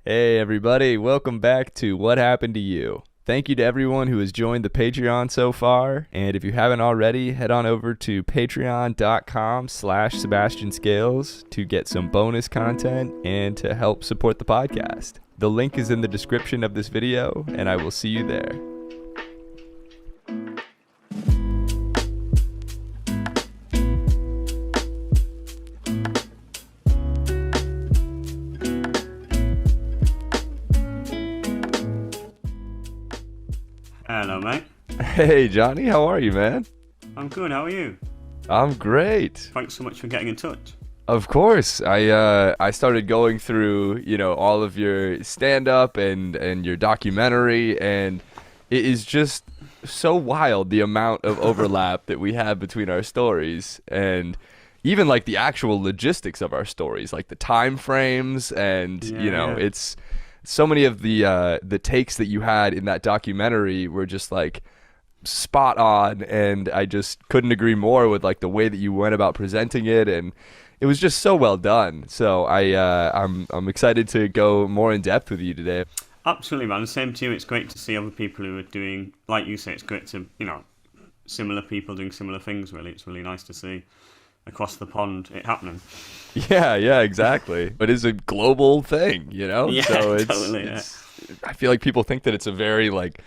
Hey everybody, welcome back to What Happened to You. Thank you to everyone who has joined the Patreon so far, and if you haven't already, head on over to patreon.com/Sebastian Scales to get some bonus content and to help support the podcast. The link is in the description of this video, and I will see you there. Hello, mate. Hey Johnny, how are you, man? I'm good. How are you? I'm great. Thanks so much for getting in touch. Of course. I started going through, all of your stand-up and your documentary, and it is just so wild the amount of overlap that we have between our stories, and even like the actual logistics of our stories, like the time frames, and it's so many of the takes that you had in that documentary were just like spot on, and I just couldn't agree more with like the way that you went about presenting it, and it was just so well done. So I'm excited to go more in depth with you today. Absolutely, man. The same to you. It's great to see other people who are doing, like you say, it's great to, similar people doing similar things, really. It's really nice to see across the pond it happening. Yeah, exactly. But it's a global thing, Yeah, so totally. I feel like people think that it's a very like,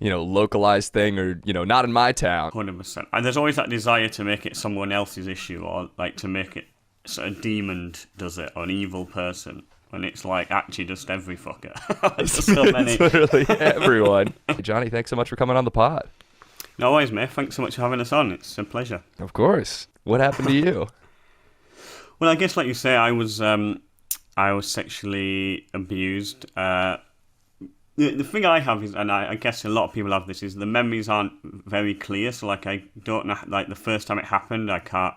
localized thing, or, not in my town. 100%. And there's always that desire to make it someone else's issue, or like to make it so a demon does it, or an evil person. And it's like actually just every fucker. There's so many. It's literally everyone. Hey, Johnny, thanks so much for coming on the pod. No worries, mate. Thanks so much for having us on. It's a pleasure. Of course. What happened to you? Well, I guess like you say, I was sexually abused. The thing I have is, and I guess a lot of people have this, is the memories aren't very clear. So like I don't know, like the first time it happened, I can't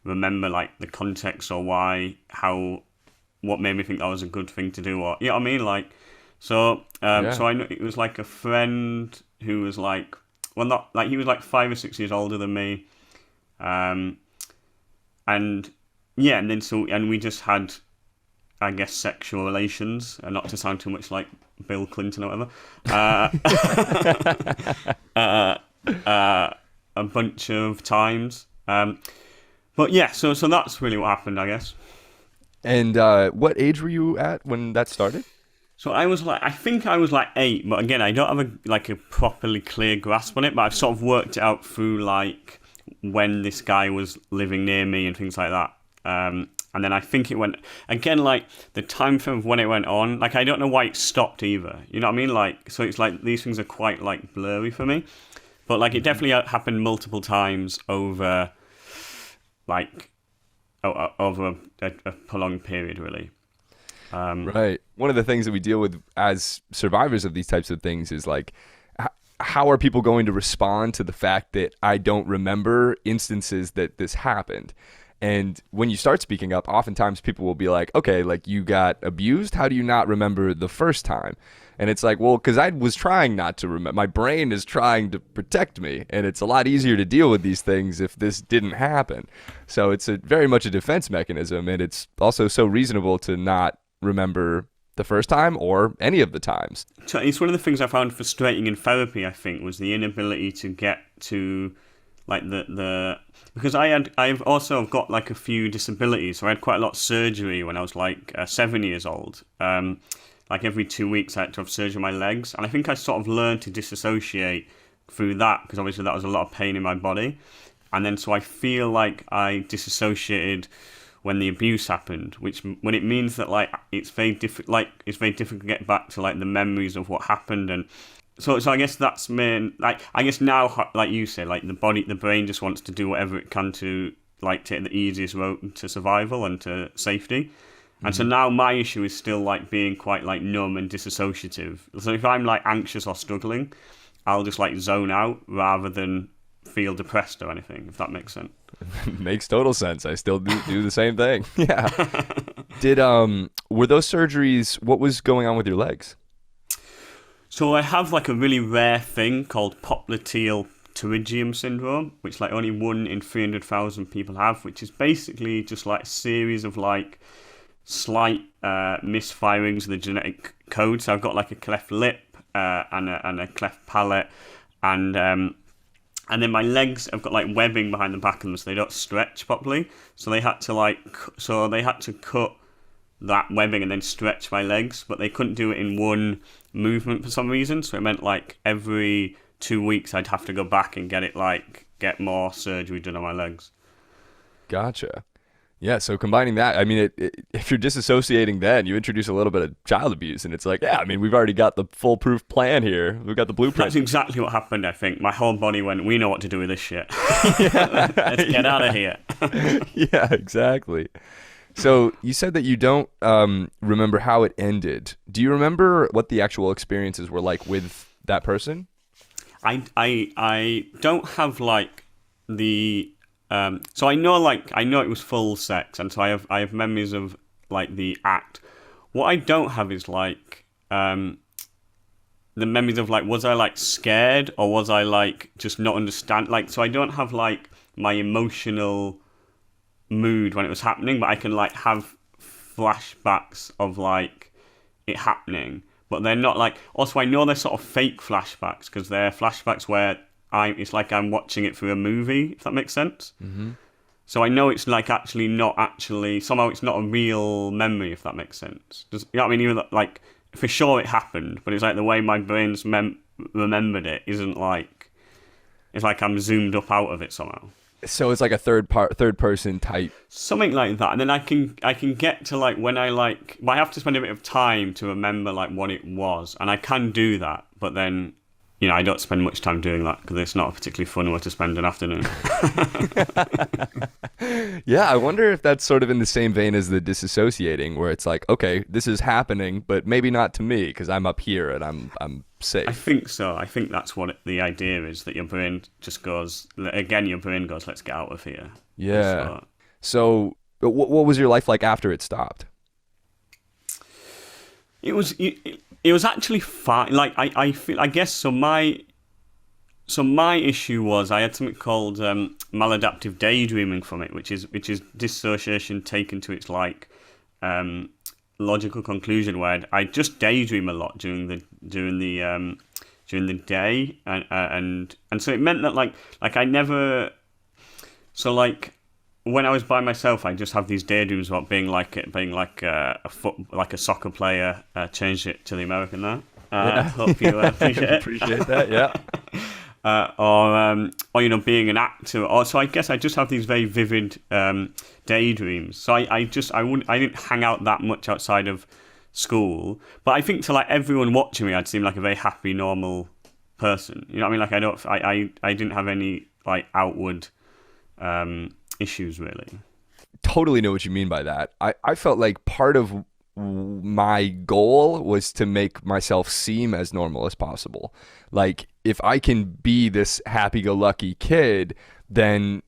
remember like the context or what made me think that was a good thing to do, or you know what I mean, like so I know it was like a friend who was like, well, not like, he was like 5 or 6 years older than me, and then we just had, I guess, sexual relations, and not to sound too much like Bill Clinton or whatever, a bunch of times, but yeah, so that's really what happened, I guess. And what age were you at when that started? So I think I was like 8, but again, I don't have a properly clear grasp on it, but I've sort of worked it out through like when this guy was living near me and things like that. And then I think it went, again, like the time frame of when it went on, like I don't know why it stopped either. You know what I mean? Like, so it's like these things are quite like blurry for me, but like it definitely happened multiple times over like over a prolonged period, really. Right. One of the things that we deal with as survivors of these types of things is like, how are people going to respond to the fact that I don't remember instances that this happened? And when you start speaking up, oftentimes people will be like, okay, like you got abused. How do you not remember the first time? And it's like, well, because I was trying not to remember. My brain is trying to protect me. And it's a lot easier to deal with these things if this didn't happen. So it's very much a defense mechanism. And it's also so reasonable to not remember the first time or any of the times. So it's one of the things I found frustrating in therapy, I think, was the inability to get to like the because I've also got like a few disabilities, so I had quite a lot of surgery when I was like 7 years old. Like every 2 weeks I had to have surgery on my legs, and I think I sort of learned to disassociate through that, because obviously that was a lot of pain in my body, and then so I feel like I disassociated when the abuse happened, which when it means that like it's very difficult to get back to like the memories of what happened. And so I guess that's main, like I guess now, like you say, like the brain just wants to do whatever it can to like take the easiest road to survival and to safety. And so now my issue is still like being quite like numb and disassociative. So if I'm like anxious or struggling, I'll just like zone out rather than feel depressed or anything, if that makes sense. Makes total sense. I still do the same thing. Yeah. Were those surgeries, what was going on with your legs? So I have like a really rare thing called popliteal pterygium syndrome, which like only 1 in 300,000 people have, which is basically just like a series of like slight misfirings of the genetic code. So I've got like a cleft lip and a cleft palate, and then my legs have got like webbing behind the back of them, so they don't stretch properly. So they had to cut that webbing and then stretch my legs, but they couldn't do it in one movement for some reason. So it meant like every 2 weeks I'd have to go back and get more surgery done on my legs. Gotcha. Yeah, so combining that, I mean, if you're disassociating then, you introduce a little bit of child abuse, and it's like, yeah, I mean, we've already got the foolproof plan here. We've got the blueprint. That's exactly what happened, I think. My whole body went, we know what to do with this shit. Let's get out of here. Yeah, exactly. So you said that you don't remember how it ended. Do you remember what the actual experiences were like with that person? I don't have like the... so I know it was full sex, and so I have memories of like the act. What I don't have is like the memories of like, was I like scared, or was I like just not understand, like, so I don't have like my emotional mood when it was happening, but I can like have flashbacks of like it happening, but they're not like, also I know they're sort of fake flashbacks, because they're flashbacks where it's like I'm watching it through a movie, if that makes sense. Mm-hmm. So I know it's like somehow it's not a real memory, if that makes sense. You know what I mean? Even like, for sure it happened, but it's like the way my brain's remembered it isn't like, it's like I'm zoomed up out of it somehow. So it's like a third person type. Something like that. And then I can get to like when but I have to spend a bit of time to remember like what it was. And I can do that, but then, you know, I don't spend much time doing that because it's not a particularly fun way to spend an afternoon. Yeah, I wonder if that's sort of in the same vein as the disassociating, where it's like, okay, this is happening, but maybe not to me because I'm up here and I'm safe. I think so. I think that's what the idea is, that your brain just goes, let's get out of here. Yeah. So what was your life like after it stopped? It was actually fine. Like I feel, I guess so. My issue was I had something called maladaptive daydreaming from it, which is dissociation taken to its like logical conclusion, where I just daydream a lot during the day, and so it meant that like I never, so like when I was by myself, I just have these daydreams about being like a soccer player. Changed it to the American there. Yeah. Hope you appreciate it. Appreciate that. Yeah. Or you know, being an actor. Or so I guess I just have these very vivid daydreams. So I didn't hang out that much outside of school. But I think to like everyone watching me, I'd seem like a very happy, normal person. You know what I mean? Like I didn't have any like outward issues really. Totally know what you mean by that. I felt like part of my goal was to make myself seem as normal as possible. Like, if I can be this happy-go-lucky kid, then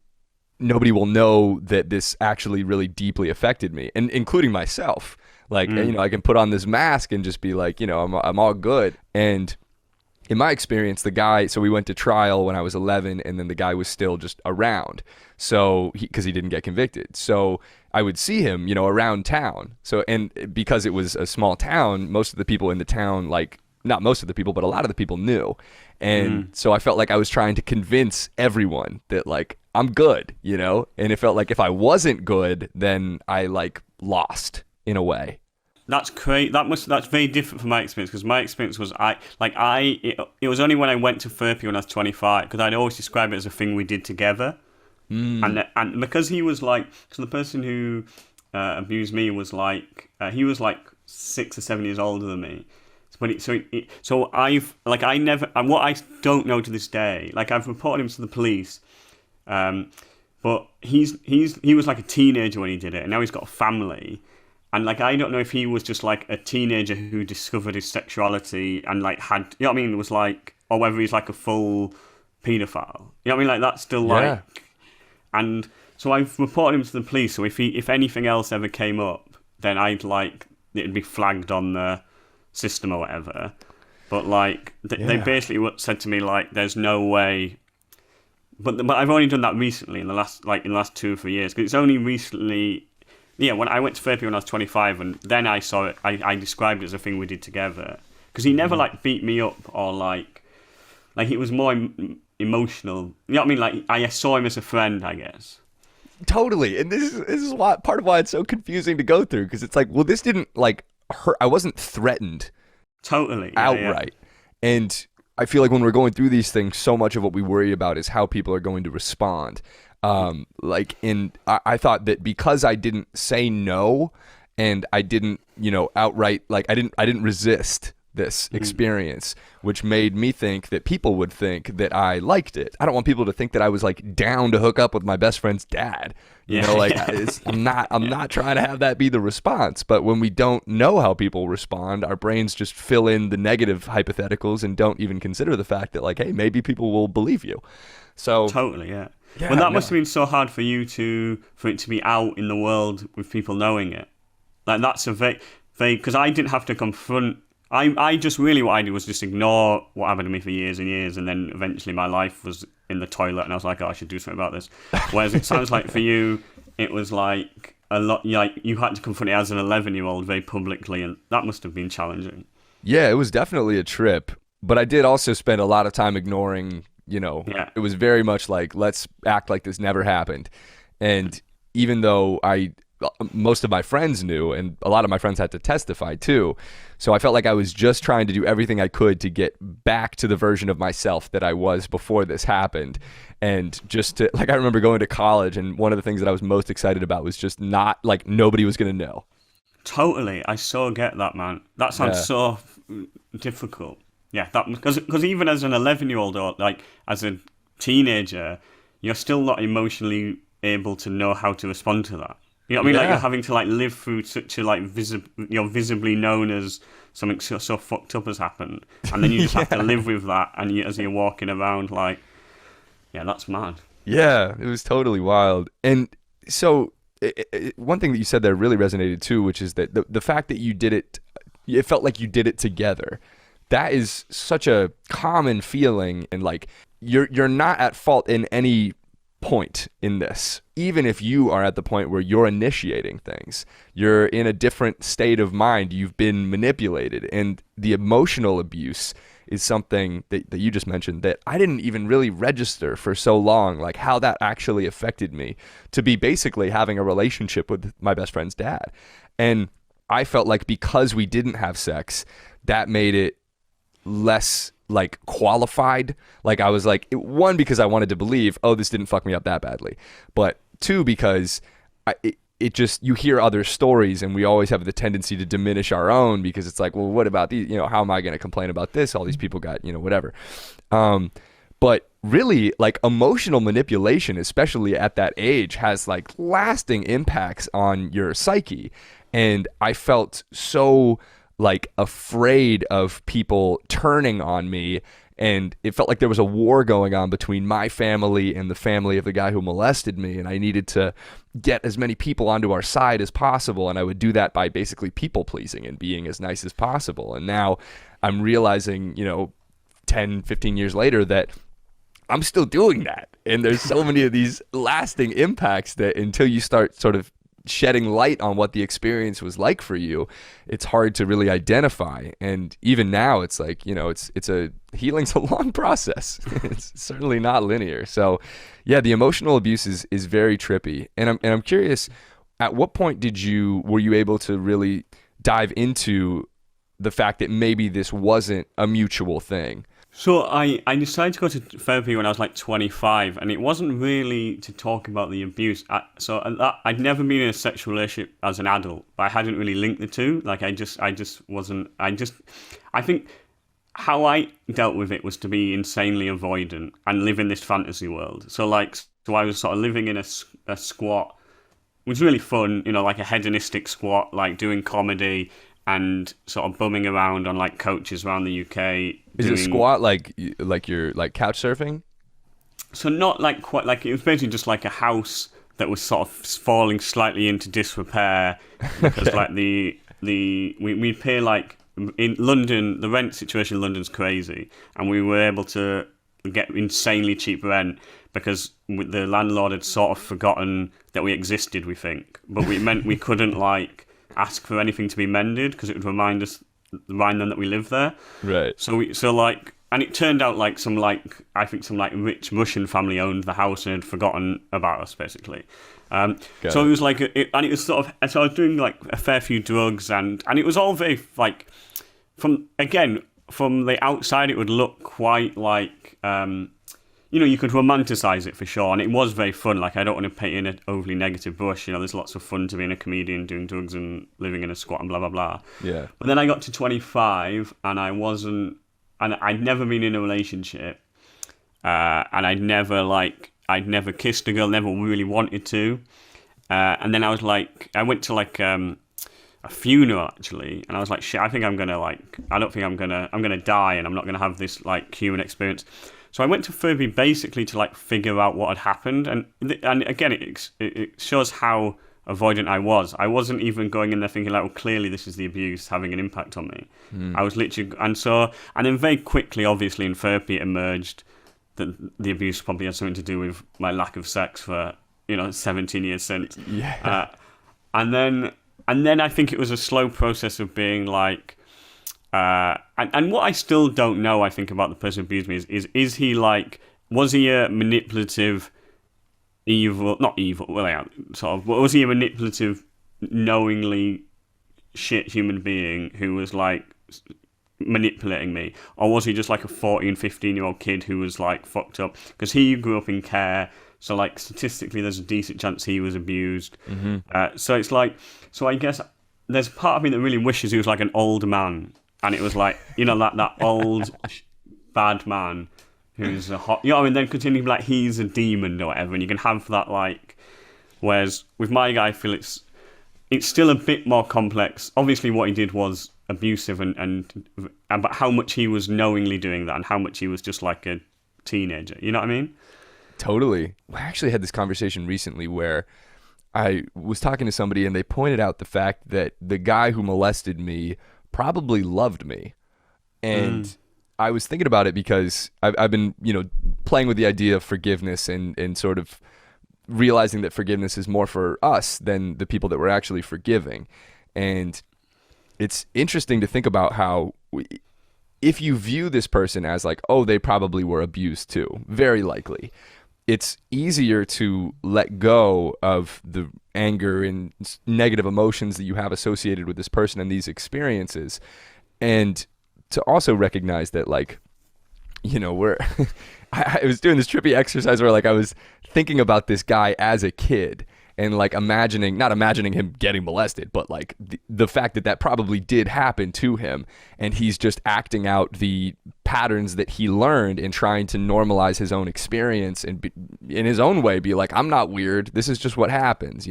nobody will know that this actually really deeply affected me, and including myself. Like, you know, I can put on this mask and just be like, you know, I'm all good. And in my experience, the guy, so we went to trial when I was 11, and then the guy was still just around. So, because he didn't get convicted. So I would see him, you know, around town. So, and because it was a small town, most of the people in the town, like, not most of the people, but a lot of the people knew. And so I felt like I was trying to convince everyone that, like, I'm good, you know? And it felt like if I wasn't good, then I, like, lost in a way. That's great. That's very different from my experience, because my experience was it was only when I went to therapy when I was 25, because I'd always describe it as a thing we did together. And because he was like, so the person who abused me was like, he was like 6 or 7 years older than me. So I've like, I never, and what I don't know to this day, like I've reported him to the police, but he was like a teenager when he did it, and now he's got a family. And like, I don't know if he was just like a teenager who discovered his sexuality and like had, you know what I mean? It was like, or whether he's like a full paedophile. You know what I mean? Like, that's still like, yeah. And so I've reported him to the police. So if anything else ever came up, then I'd like, it'd be flagged on the system or whatever. But like, they basically said to me like, there's no way. But I've only done that recently in the last 2 or 3 years, because it's only recently yeah, when I went to therapy when I was 25, and then I saw it, I described it as a thing we did together. Because he never, like, beat me up or, like it was more emotional. You know what I mean? Like, I saw him as a friend, I guess. Totally. And this is why, part of why it's so confusing to go through, because it's like, well, this didn't, like, hurt. I wasn't threatened. Totally. Yeah, outright. Yeah. And I feel like when we're going through these things, so much of what we worry about is how people are going to respond. I thought that because I didn't say no, and I didn't, outright, like, I didn't resist this experience, which made me think that people would think that I liked it. I don't want people to think that I was, like, down to hook up with my best friend's dad. I'm not trying to have that be the response. But when we don't know how people respond, our brains just fill in the negative hypotheticals and don't even consider the fact that, like, hey, maybe people will believe you. So totally, yeah. Well, that must have been so hard for you for it to be out in the world with people knowing it. Like, that's a very, because I didn't have to confront. I just really, what I did was just ignore what happened to me for years and years, and then eventually my life was in the toilet, and I was like, oh, I should do something about this. Whereas it sounds like for you, it was like a lot, like you had to confront it as an 11-year-old very publicly, and that must have been challenging. Yeah, it was definitely a trip, but I did also spend a lot of time ignoring, It was very much like, let's act like this never happened. And even though most of my friends knew, and a lot of my friends had to testify too, so I felt like I was just trying to do everything I could to get back to the version of myself that I was before this happened. And just to, like, I remember going to college, and one of the things that I was most excited about was just not, like, nobody was going to know. Totally. I so get that, man. That sounds so difficult. Yeah, that because even as an 11-year-old or, like, as a teenager, you're still not emotionally able to know how to respond to that. You know what I mean? Yeah. Like, you're having to, like, live through such a, like, you're visibly known as something so fucked up has happened, and then you just have to live with that, and as you're walking around, like, yeah, that's mad. Yeah, it was totally wild. And so one thing that you said there really resonated too, which is that the fact that you did it felt like you did it together. That is such a common feeling, and, like, you're not at fault in any point in this. Even if you are at the point where you're initiating things, you're in a different state of mind, you've been manipulated. And the emotional abuse is something that you just mentioned that I didn't even really register for so long, like how that actually affected me, to be basically having a relationship with my best friend's dad. And I felt like because we didn't have sex, that made it less, like, qualified. Like, I was like, one, because I wanted to believe, oh, this didn't fuck me up that badly, but two, because it just, you hear other stories, and we always have the tendency to diminish our own, because it's like, well, what about these, how am I going to complain about this? All these people got, whatever. But really, like, emotional manipulation, especially at that age, has, like, lasting impacts on your psyche. And I felt so, like, afraid of people turning on me, and it felt like there was a war going on between my family and the family of the guy who molested me, and I needed to get as many people onto our side as possible, and I would do that by basically people pleasing and being as nice as possible. And now I'm realizing, 10, 15 years later, that I'm still doing that, and there's so many of these lasting impacts that until you start sort of shedding light on what the experience was like for you, it's hard to really identify. And even now, it's like, healing's a long process. It's certainly not linear. So yeah, the emotional abuse is very trippy. And I'm curious, at what point were you able to really dive into the fact that maybe this wasn't a mutual thing? So I decided to go to therapy when I was like 25, and it wasn't really to talk about the abuse. I'd never been in a sexual relationship as an adult, but I hadn't really linked the two. Like, I think how I dealt with it was to be insanely avoidant and live in this fantasy world. So I was sort of living in a squat, which was really fun, like a hedonistic squat, like doing comedy and sort of bumming around on, like, coaches around the UK. Is it a squat like you're, like, couch surfing? So not like quite, like, it was basically just like a house that was sort of falling slightly into disrepair because like we pay, like, in London, the rent situation in London's crazy, and we were able to get insanely cheap rent, because the landlord had sort of forgotten that we existed, we think. But we meant we couldn't, like, ask for anything to be mended because it would remind them that we live there. Right. And it turned out like some rich Russian family owned the house and had forgotten about us, basically. So it was like, and it was sort of, so I was doing like a fair few drugs, and it was all very like, from the outside it would look quite like, you could romanticize it for sure, and it was very fun. Like, I don't want to paint in an overly negative brush. There's lots of fun to being a comedian, doing drugs and living in a squat and blah blah blah. Yeah. But then I got to 25, and I'd never been in a relationship, and I'd never kissed a girl, never really wanted to. And then I went to a funeral actually, and I was like, shit, I don't think I'm gonna die, and I'm not gonna have this like human experience. So I went to therapy basically to like figure out what had happened, and again, it shows how avoidant I was. I wasn't even going in there thinking like, well, clearly this is the abuse having an impact on me. I was literally, and then very quickly, obviously in therapy, it emerged that the abuse probably had something to do with my lack of sex for 17 years since. Yeah. And then I think it was a slow process of being like, and what I still don't know, I think, about the person who abused me is he like, was he a manipulative, not evil, well, yeah, sort of, was he a manipulative, knowingly shit human being who was like manipulating me, or was he just like a 14, 15-year-old kid who was like fucked up? Because he grew up in care, so like statistically there's a decent chance he was abused. So it's like, so I guess there's a part of me that really wishes he was like an old man, and it was like, that old bad man who's a hot, then continue like he's a demon or whatever, and you can have that like, whereas with my guy I feel it's still a bit more complex. Obviously what he did was abusive, but how much he was knowingly doing that and how much he was just like a teenager, you know what I mean? Totally. I actually had this conversation recently where I was talking to somebody and they pointed out the fact that the guy who molested me probably loved me. And I was thinking about it because I've been, playing with the idea of forgiveness and sort of realizing that forgiveness is more for us than the people that we're actually forgiving. And it's interesting to think about how if you view this person as like, oh, they probably were abused too, very likely, it's easier to let go of the anger and negative emotions that you have associated with this person and these experiences, and to also recognize that, like, we're I was doing this trippy exercise where like I was thinking about this guy as a kid and like not imagining him getting molested, but like the fact that probably did happen to him, and he's just acting out the patterns that he learned and trying to normalize his own experience and in his own way be like, I'm not weird, this is just what happens,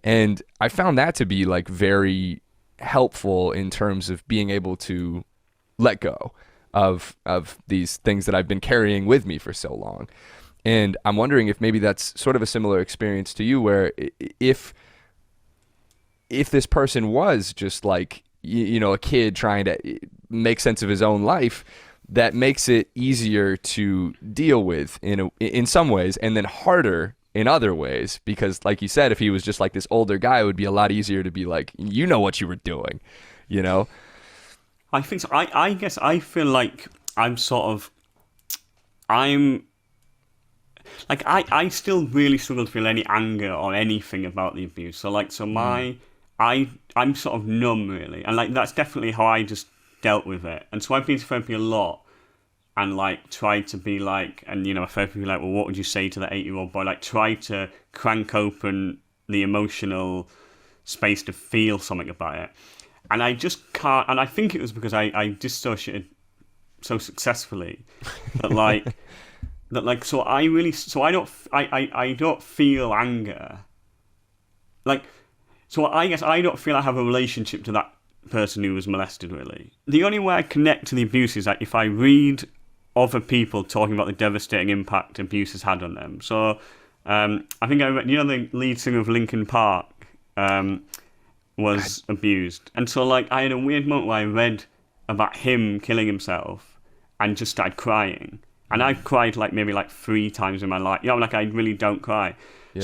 And I found that to be like very helpful in terms of being able to let go of these things that I've been carrying with me for so long. And I'm wondering if maybe that's sort of a similar experience to you, where if this person was just like, a kid trying to make sense of his own life, that makes it easier to deal with in some ways, and then harder in other ways, because like you said, if he was just like this older guy, it would be a lot easier to be like, what you were doing, I think so. I guess I feel like I still really struggle to feel any anger or anything about the abuse. So like, I'm sort of numb really, and like that's definitely how I just dealt with it. And so I've been to therapy a lot, and like tried to be like, and a therapist would be like, well, what would you say to the 8-year-old boy? Like, try to crank open the emotional space to feel something about it. And I just can't, and I think it was because I dissociated so successfully that so I don't feel anger. Like, so I guess I don't feel I have a relationship to that person who was molested really. The only way I connect to the abuse is that if I read other people talking about the devastating impact abuse has had on them. So I think I read, the lead singer of Linkin Park was abused. And so like I had a weird moment where I read about him killing himself and just started crying. And I've cried like maybe like 3 times in my life. You know, like I really don't cry. Yeah.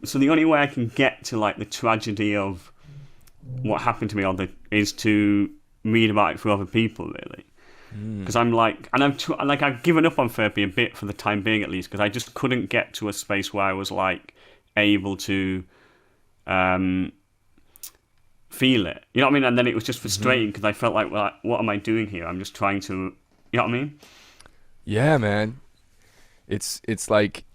So the only way I can get to like the tragedy of what happened to me is to read about it for other people, really. Because I'm like, and I've given up on therapy a bit for the time being, at least, because I just couldn't get to a space where I was like able to feel it. You know what I mean? And then it was just frustrating because I felt like, well, what am I doing here? I'm just trying to, you know what I mean? Yeah, man. It's like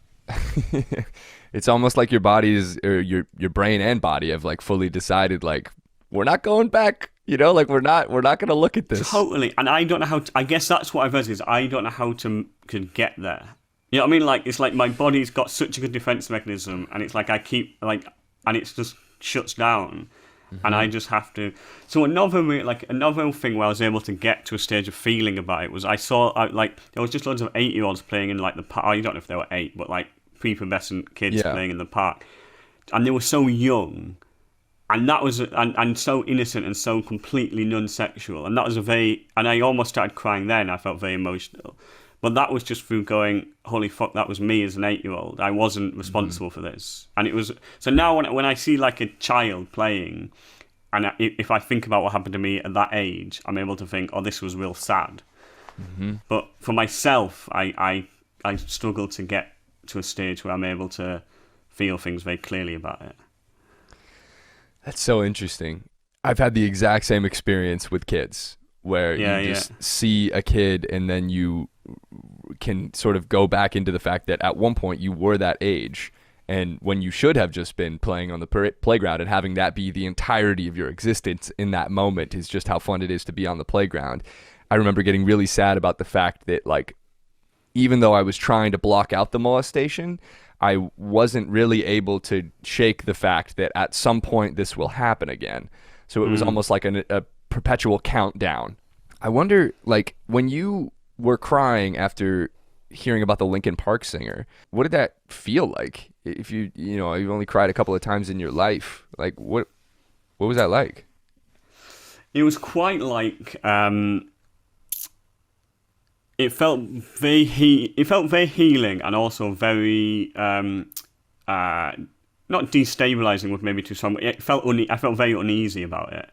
it's almost like your body's or your brain and body have like fully decided like we're not going back. You know, like we're not going to look at this. Totally. And I don't know how to, I guess that's what I've heard is I don't know how to get there. You know what I mean? Like, it's like my body's got such a good defense mechanism, and it's like I keep, like, and it's just shuts down. And I just have to. So another thing where I was able to get to a stage of feeling about it was I saw, like, there was just loads of 8-year-olds playing in, like, the park. I don't know if they were 8, but, like, prepubescent kids playing in the park. And they were so young. And that was, and so innocent and so completely non-sexual. And that was and I almost started crying then. I felt very emotional. But that was just through going, holy fuck, that was me as an 8-year-old. I wasn't responsible for this. And it was, so now when I see like a child playing, and if I think about what happened to me at that age, I'm able to think, oh, this was real sad. But for myself, I struggle to get to a stage where I'm able to feel things very clearly about it. That's so interesting. I've had the exact same experience with kids where you just see a kid and then you can sort of go back into the fact that at one point you were that age, and when you should have just been playing on the playground, and having that be the entirety of your existence in that moment is just how fun it is to be on the playground. I remember getting really sad about the fact that, like, even though I was trying to block out the molestation, I wasn't really able to shake the fact that at some point this will happen again. So it was almost like a perpetual countdown. I wonder, like, when you were crying after hearing about the Linkin Park singer, what did that feel like? If you've only cried a couple of times in your life, like what was that like? It was quite like it felt very healing, and also very not destabilizing with maybe too strong. I felt very uneasy about it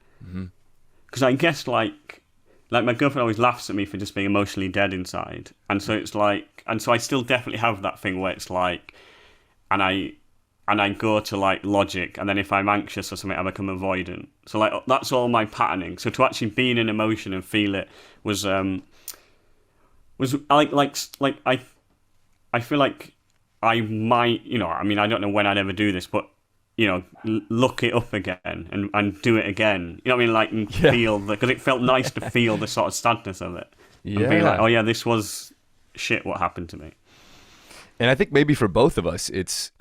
because I guess like my girlfriend always laughs at me for just being emotionally dead inside, and so it's like, and so I still definitely have that thing where it's like, and I go to like logic, and then if I'm anxious or something, I become avoidant. So like that's all my patterning. So to actually be in an emotion and feel it was I feel like I might, I mean, I don't know when I'd ever do this, but look it up again and do it again. You know what I mean? Like, and feel because it felt nice to feel the sort of sadness of it. Yeah. And be like, oh yeah, this was shit. What happened to me? And I think maybe for both of us, it's,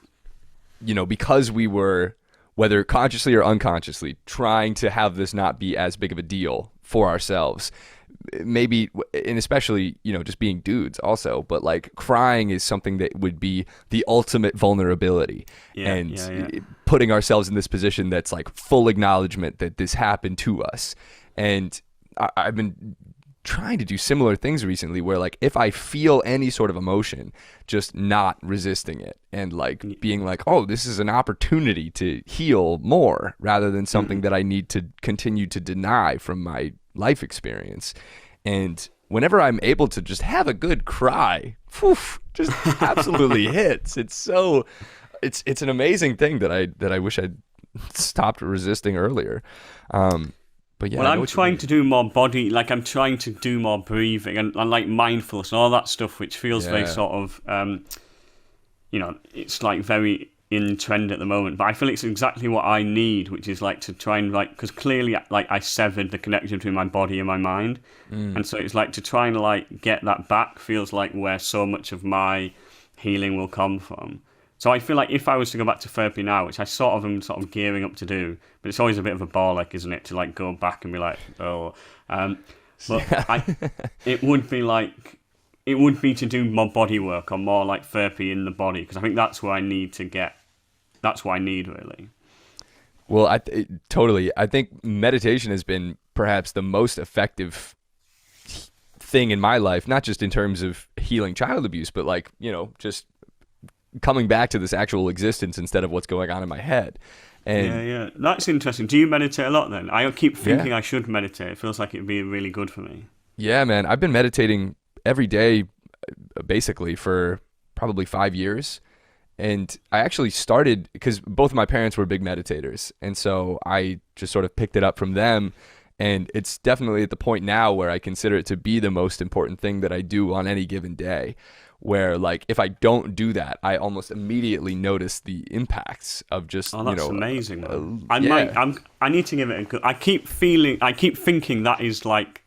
because we were, whether consciously or unconsciously, trying to have this not be as big of a deal for ourselves. Maybe, and especially, just being dudes also, but like crying is something that would be the ultimate vulnerability, putting ourselves in this position that's like full acknowledgement that this happened to us. And I've been trying to do similar things recently where, like, if I feel any sort of emotion, just not resisting it and like being like, oh, this is an opportunity to heal more rather than something that I need to continue to deny from my life experience. And whenever I'm able to just have a good cry, just absolutely hits. It's an amazing thing that I wish I'd stopped resisting earlier. But yeah, well, I'm trying to do more body, like I'm trying to do more breathing and like mindfulness and all that stuff, which feels very sort of, it's like very in trend at the moment. But I feel it's exactly what I need, which is like to try and like, because clearly like I severed the connection between my body and my mind. And so it's like to try and like get that back feels like where so much of my healing will come from. So I feel like if I was to go back to therapy now, which I sort of am gearing up to do, but it's always a bit of a bollock, isn't it, to like go back and be like, oh, it would be to do more body work or more like therapy in the body, because I think that's where I need to get. That's what I need, really. Well, totally. I think meditation has been perhaps the most effective thing in my life, not just in terms of healing child abuse, but like, just coming back to this actual existence instead of what's going on in my head. And yeah, that's interesting. Do you meditate a lot then? I keep thinking Yeah. I should meditate. It feels like it'd be really good for me. Yeah, man, I've been meditating every day basically for probably 5 years. And I actually started because both of my parents were big meditators. And so I just sort of picked it up from them. And it's definitely at the point now where I consider it to be the most important thing that I do on any given day. Where like if I don't do that, I almost immediately notice the impacts of just That's amazing. Man. yeah. I need to give it a go. I keep thinking that is like,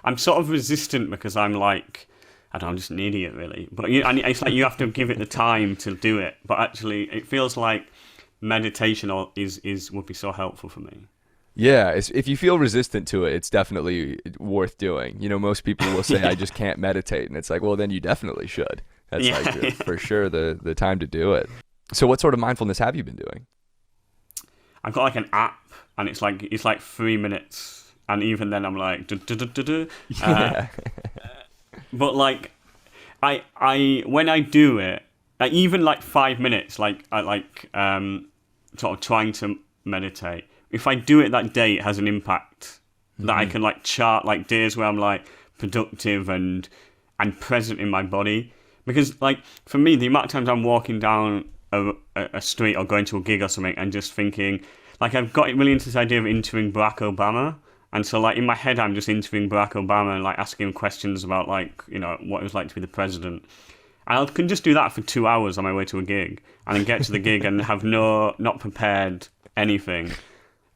I'm sort of resistant because I'm like, I don't know, I'm just an idiot really. But it's like you have to give it the time to do it. But actually, it feels like meditation would be so helpful for me. Yeah, if you feel resistant to it, it's definitely worth doing. Most people will say, I just can't meditate. And it's like, well, then you definitely should. That's for sure the time to do it. So what sort of mindfulness have you been doing? I've got like an app, and it's like 3 minutes. And even then I'm like, Yeah. But like, I when I do it, like even like 5 minutes, like I sort of trying to meditate. If I do it that day, it has an impact that I can like chart like days where I'm like productive and present in my body. Because like for me, the amount of times I'm walking down a street or going to a gig or something and just thinking, like I've got really into this idea of interviewing Barack Obama. And so like in my head, I'm just interviewing Barack Obama and like asking him questions about like, what it was like to be the president. And I can just do that for 2 hours on my way to a gig and then get to the gig and have not prepared anything.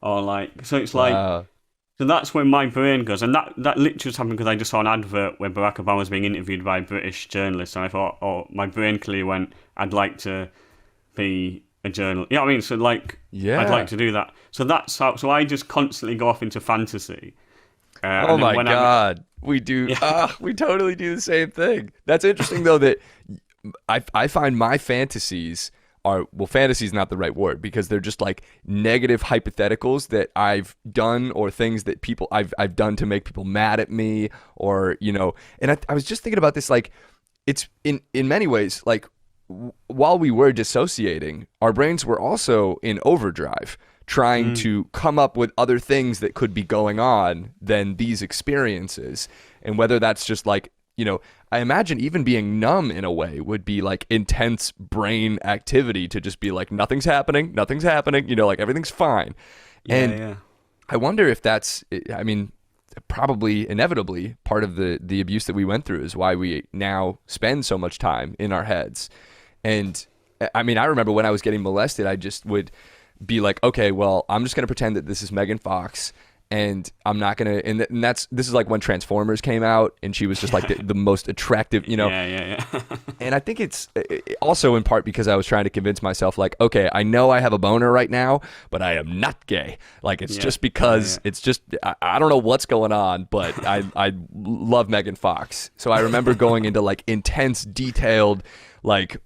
Or like, so it's like, Wow. so that's where my brain goes. And that literally just happened because I just saw an advert where Barack Obama was being interviewed by a British journalist. And I thought, my brain clearly went, I'd like to be a journalist. You know what I mean? So like, Yeah. I'd like to do that. So that's how, so I just constantly go off into fantasy. Oh my God. We do. We totally do the same thing. That's interesting though, that I find my fantasies fantasy is not the right word because they're just like negative hypotheticals that I've done or things that I've done to make people mad at me or, and I was just thinking about this, like it's in many ways, like while we were dissociating, our brains were also in overdrive trying to come up with other things that could be going on than these experiences. And whether that's just like, I imagine even being numb in a way would be like intense brain activity to just be like, nothing's happening, like everything's fine. Yeah. I wonder if that's, I mean, probably inevitably part of the abuse that we went through is why we now spend so much time in our heads. And I mean, I remember when I was getting molested, I just would be like, okay, well, I'm just going to pretend that this is Megan Fox. And I'm not gonna, and this is like when Transformers came out, and she was just like the most attractive, Yeah. And I think it's also in part because I was trying to convince myself, like, okay, I know I have a boner right now, but I am not gay. Like it's just because it's just I don't know what's going on, but I love Megan Fox. So I remember going into like intense, detailed, like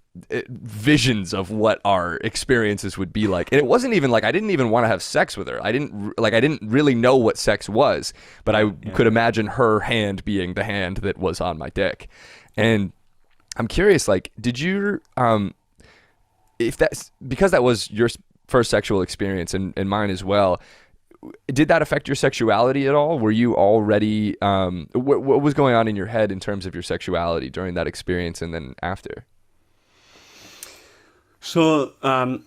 visions of what our experiences would be like. And it wasn't even like I didn't even want to have sex with her. I didn't really know what sex was, but I could imagine her hand being the hand that was on my dick. And I'm curious, like, did you if that's because that was your first sexual experience and mine as well, did that affect your sexuality at all? Were you already what was going on in your head in terms of your sexuality during that experience and then after? So I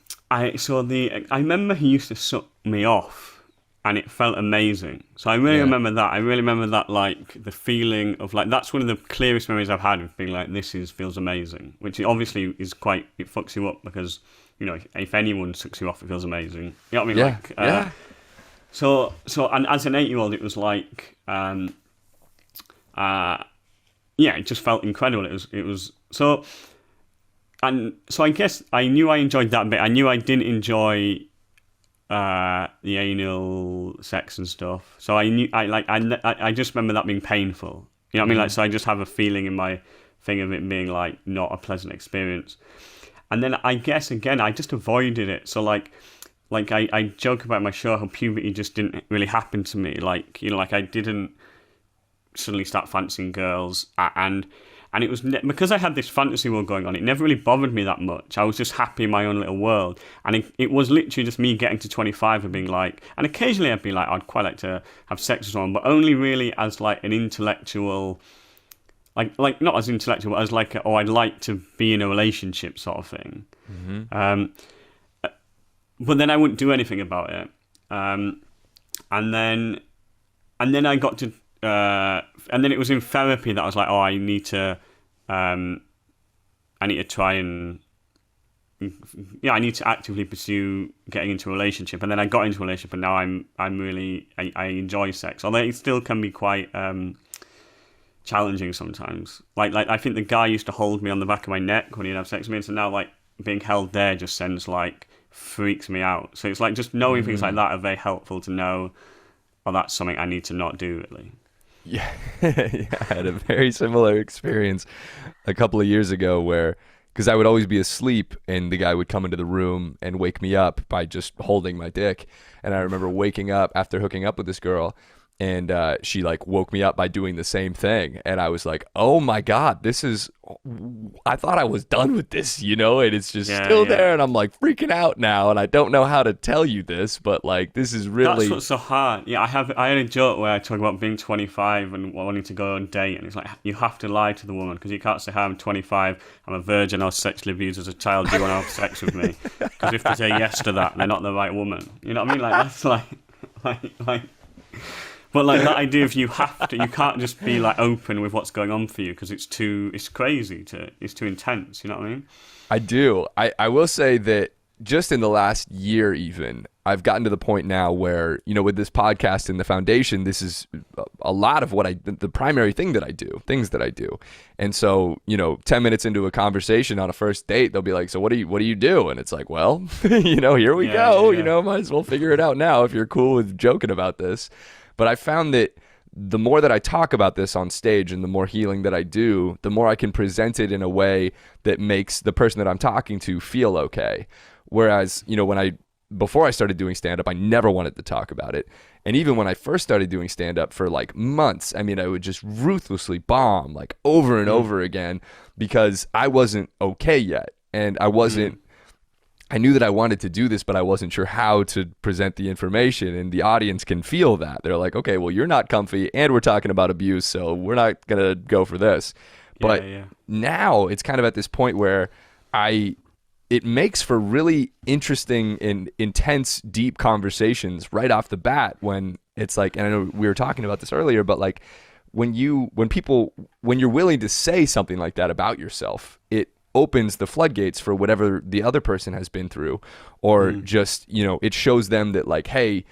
remember he used to suck me off, and it felt amazing. So I really remember that. I really remember that, like the feeling of like that's one of the clearest memories I've had of being like feels amazing. Which obviously is it fucks you up because if anyone sucks you off, it feels amazing. You know what I mean? So and as an 8-year-old, it was like it just felt incredible. It was so. And so I guess I knew I enjoyed that bit. I knew I didn't enjoy the anal sex and stuff. So I just remember that being painful. You know what I mean? Like, so I just have a feeling in my thing of it being like not a pleasant experience. And then I guess again I just avoided it. So like I joke about my show how puberty just didn't really happen to me. Like I didn't suddenly start fancying girls, and it was because I had this fantasy world going on. It never really bothered me that much. I was just happy in my own little world, and it was literally just me getting to 25 and being like, and occasionally I'd be like, I'd quite like to have sex with someone, but only really as like an intellectual, like not as intellectual, but as like, I'd like to be in a relationship sort of thing. But then I wouldn't do anything about it, and then I got to. And then it was in therapy that I was like, I need to try and, I need to actively pursue getting into a relationship. And then I got into a relationship, and now I enjoy sex, although it still can be quite challenging sometimes. Like I think the guy used to hold me on the back of my neck when he'd have sex with me, and so now like being held there just freaks me out. So it's like just knowing things like that are very helpful to know. That's something I need to not do, really. Yeah. Yeah, I had a very similar experience a couple of years ago where, because I would always be asleep and the guy would come into the room and wake me up by just holding my dick. And I remember waking up after hooking up with this girl, and she like woke me up by doing the same thing. And I was like, oh my God, I thought I was done with this, and it's just still there. And I'm like freaking out now. And I don't know how to tell you this, but like, this is really... That's what's so hard. Yeah, I had a joke where I talk about being 25 and wanting to go on a date. And it's like, you have to lie to the woman, because you can't say, hi, I'm 25, I'm a virgin, I was sexually abused as a child, do you want to have sex with me? Because if they say yes to that, they're not the right woman. You know what I mean? Like, that's like... But like that idea of you can't just be like open with what's going on for you, because it's too intense. You know what I mean? I do. I will say that just in the last year, even, I've gotten to the point now where, with this podcast and the foundation, this is a lot of the primary things that I do. And so, 10 minutes into a conversation on a first date, they'll be like, so what do you do? And it's like, well, here we go, might as well figure it out now if you're cool with joking about this. But I found that the more that I talk about this on stage and the more healing that I do, the more I can present it in a way that makes the person that I'm talking to feel okay. Whereas, before I started doing stand-up, I never wanted to talk about it. And even when I first started doing stand-up for like months, I would just ruthlessly bomb like over and over again, because I wasn't okay yet. And I knew that I wanted to do this, but I wasn't sure how to present the information, and the audience can feel that. They're like, okay, well, you're not comfy and we're talking about abuse, so we're not going to go for this. But now it's kind of at this point where it makes for really interesting and intense, deep conversations right off the bat, when it's like, and I know we were talking about this earlier, but like when you're willing to say something like that about yourself, it opens the floodgates for whatever the other person has been through, or just, it shows them that like, hey,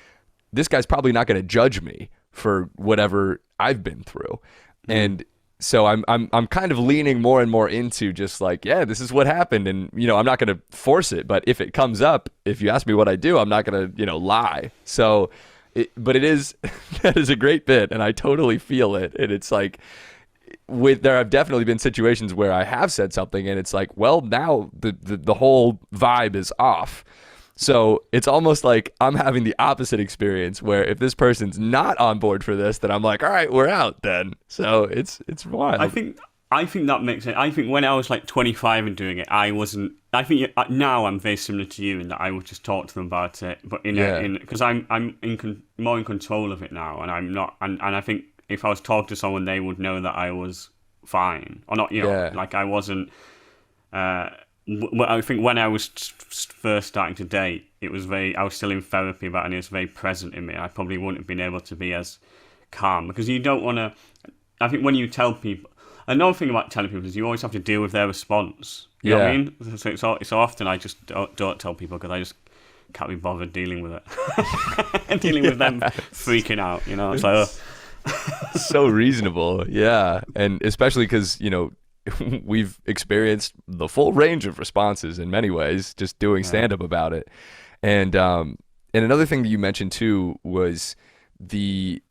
this guy's probably not going to judge me for whatever I've been through. And so I'm kind of leaning more and more into just like, yeah, this is what happened. And, I'm not going to force it, but if it comes up, if you ask me what I do, I'm not going to, lie. So, that is a great bit. And I totally feel it. And it's like, there have definitely been situations where I have said something and it's like, well, now the whole vibe is off. So it's almost like I'm having the opposite experience, where if this person's not on board for this, then I'm like, all right, we're out then. So it's wild. I think that makes sense. I think when I was like 25 and doing it, I wasn't. I think now I'm very similar to you in that I would just talk to them about it, but because I'm more in control of it now, and I'm not. And I think if I was talking to someone, they would know that I was fine or not. Like I wasn't. I think when I was first starting to date, I was still in therapy about it, and it was very present in me. I probably wouldn't have been able to be as calm, because you don't want to. I think when you tell people. Another thing about telling people is you always have to deal with their response. You know what I mean? So it's often I just don't tell people, because I just can't be bothered dealing with it. Dealing with them freaking out, It's like, so reasonable, yeah. And especially because, we've experienced the full range of responses in many ways, just doing stand-up about it. And another thing that you mentioned too was the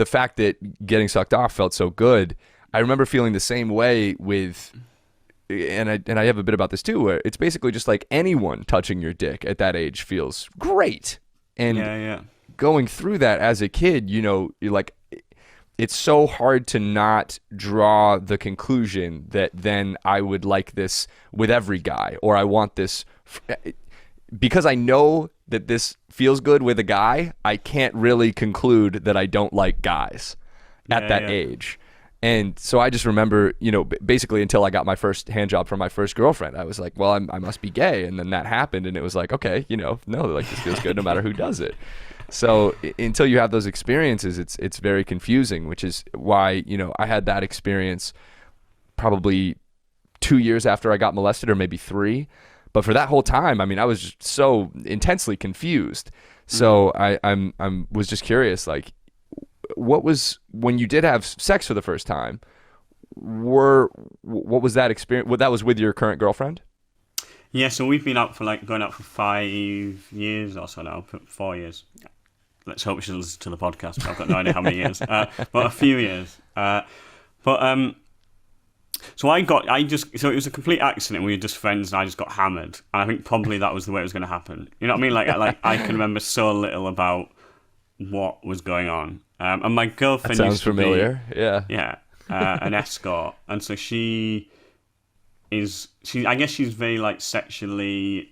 fact that getting sucked off felt so good. I remember feeling the same way with, and I have a bit about this too, where it's basically just like anyone touching your dick at that age feels great. And going through that as a kid, you're like, it's so hard to not draw the conclusion that then I would like this with every guy, or I want this because I know that this feels good with a guy. I can't really conclude that I don't like guys at that age. And so I just remember, basically until I got my first hand job from my first girlfriend, I was like, well, I must be gay. And then that happened, and it was like, okay, no, like this feels good no matter who does it. So until you have those experiences, it's very confusing, which is why, I had that experience probably 2 years after I got molested, or maybe 3. But for that whole time, I mean, I was just so intensely confused. So I was just curious, like, what was, when you did have sex for the first time, what was that experience? That was with your current girlfriend? Yeah, so we've been out for going out for 5 years or so now, 4 years. Let's hope she listens to the podcast. I've got no idea how many years, but a few years. So it was a complete accident. We were just friends, and I just got hammered. And I think probably that was the way it was going to happen. You know what I mean? Like I can remember so little about what was going on. And my girlfriend that sounds used to familiar. Yeah, an escort, and so I guess she's very like sexually.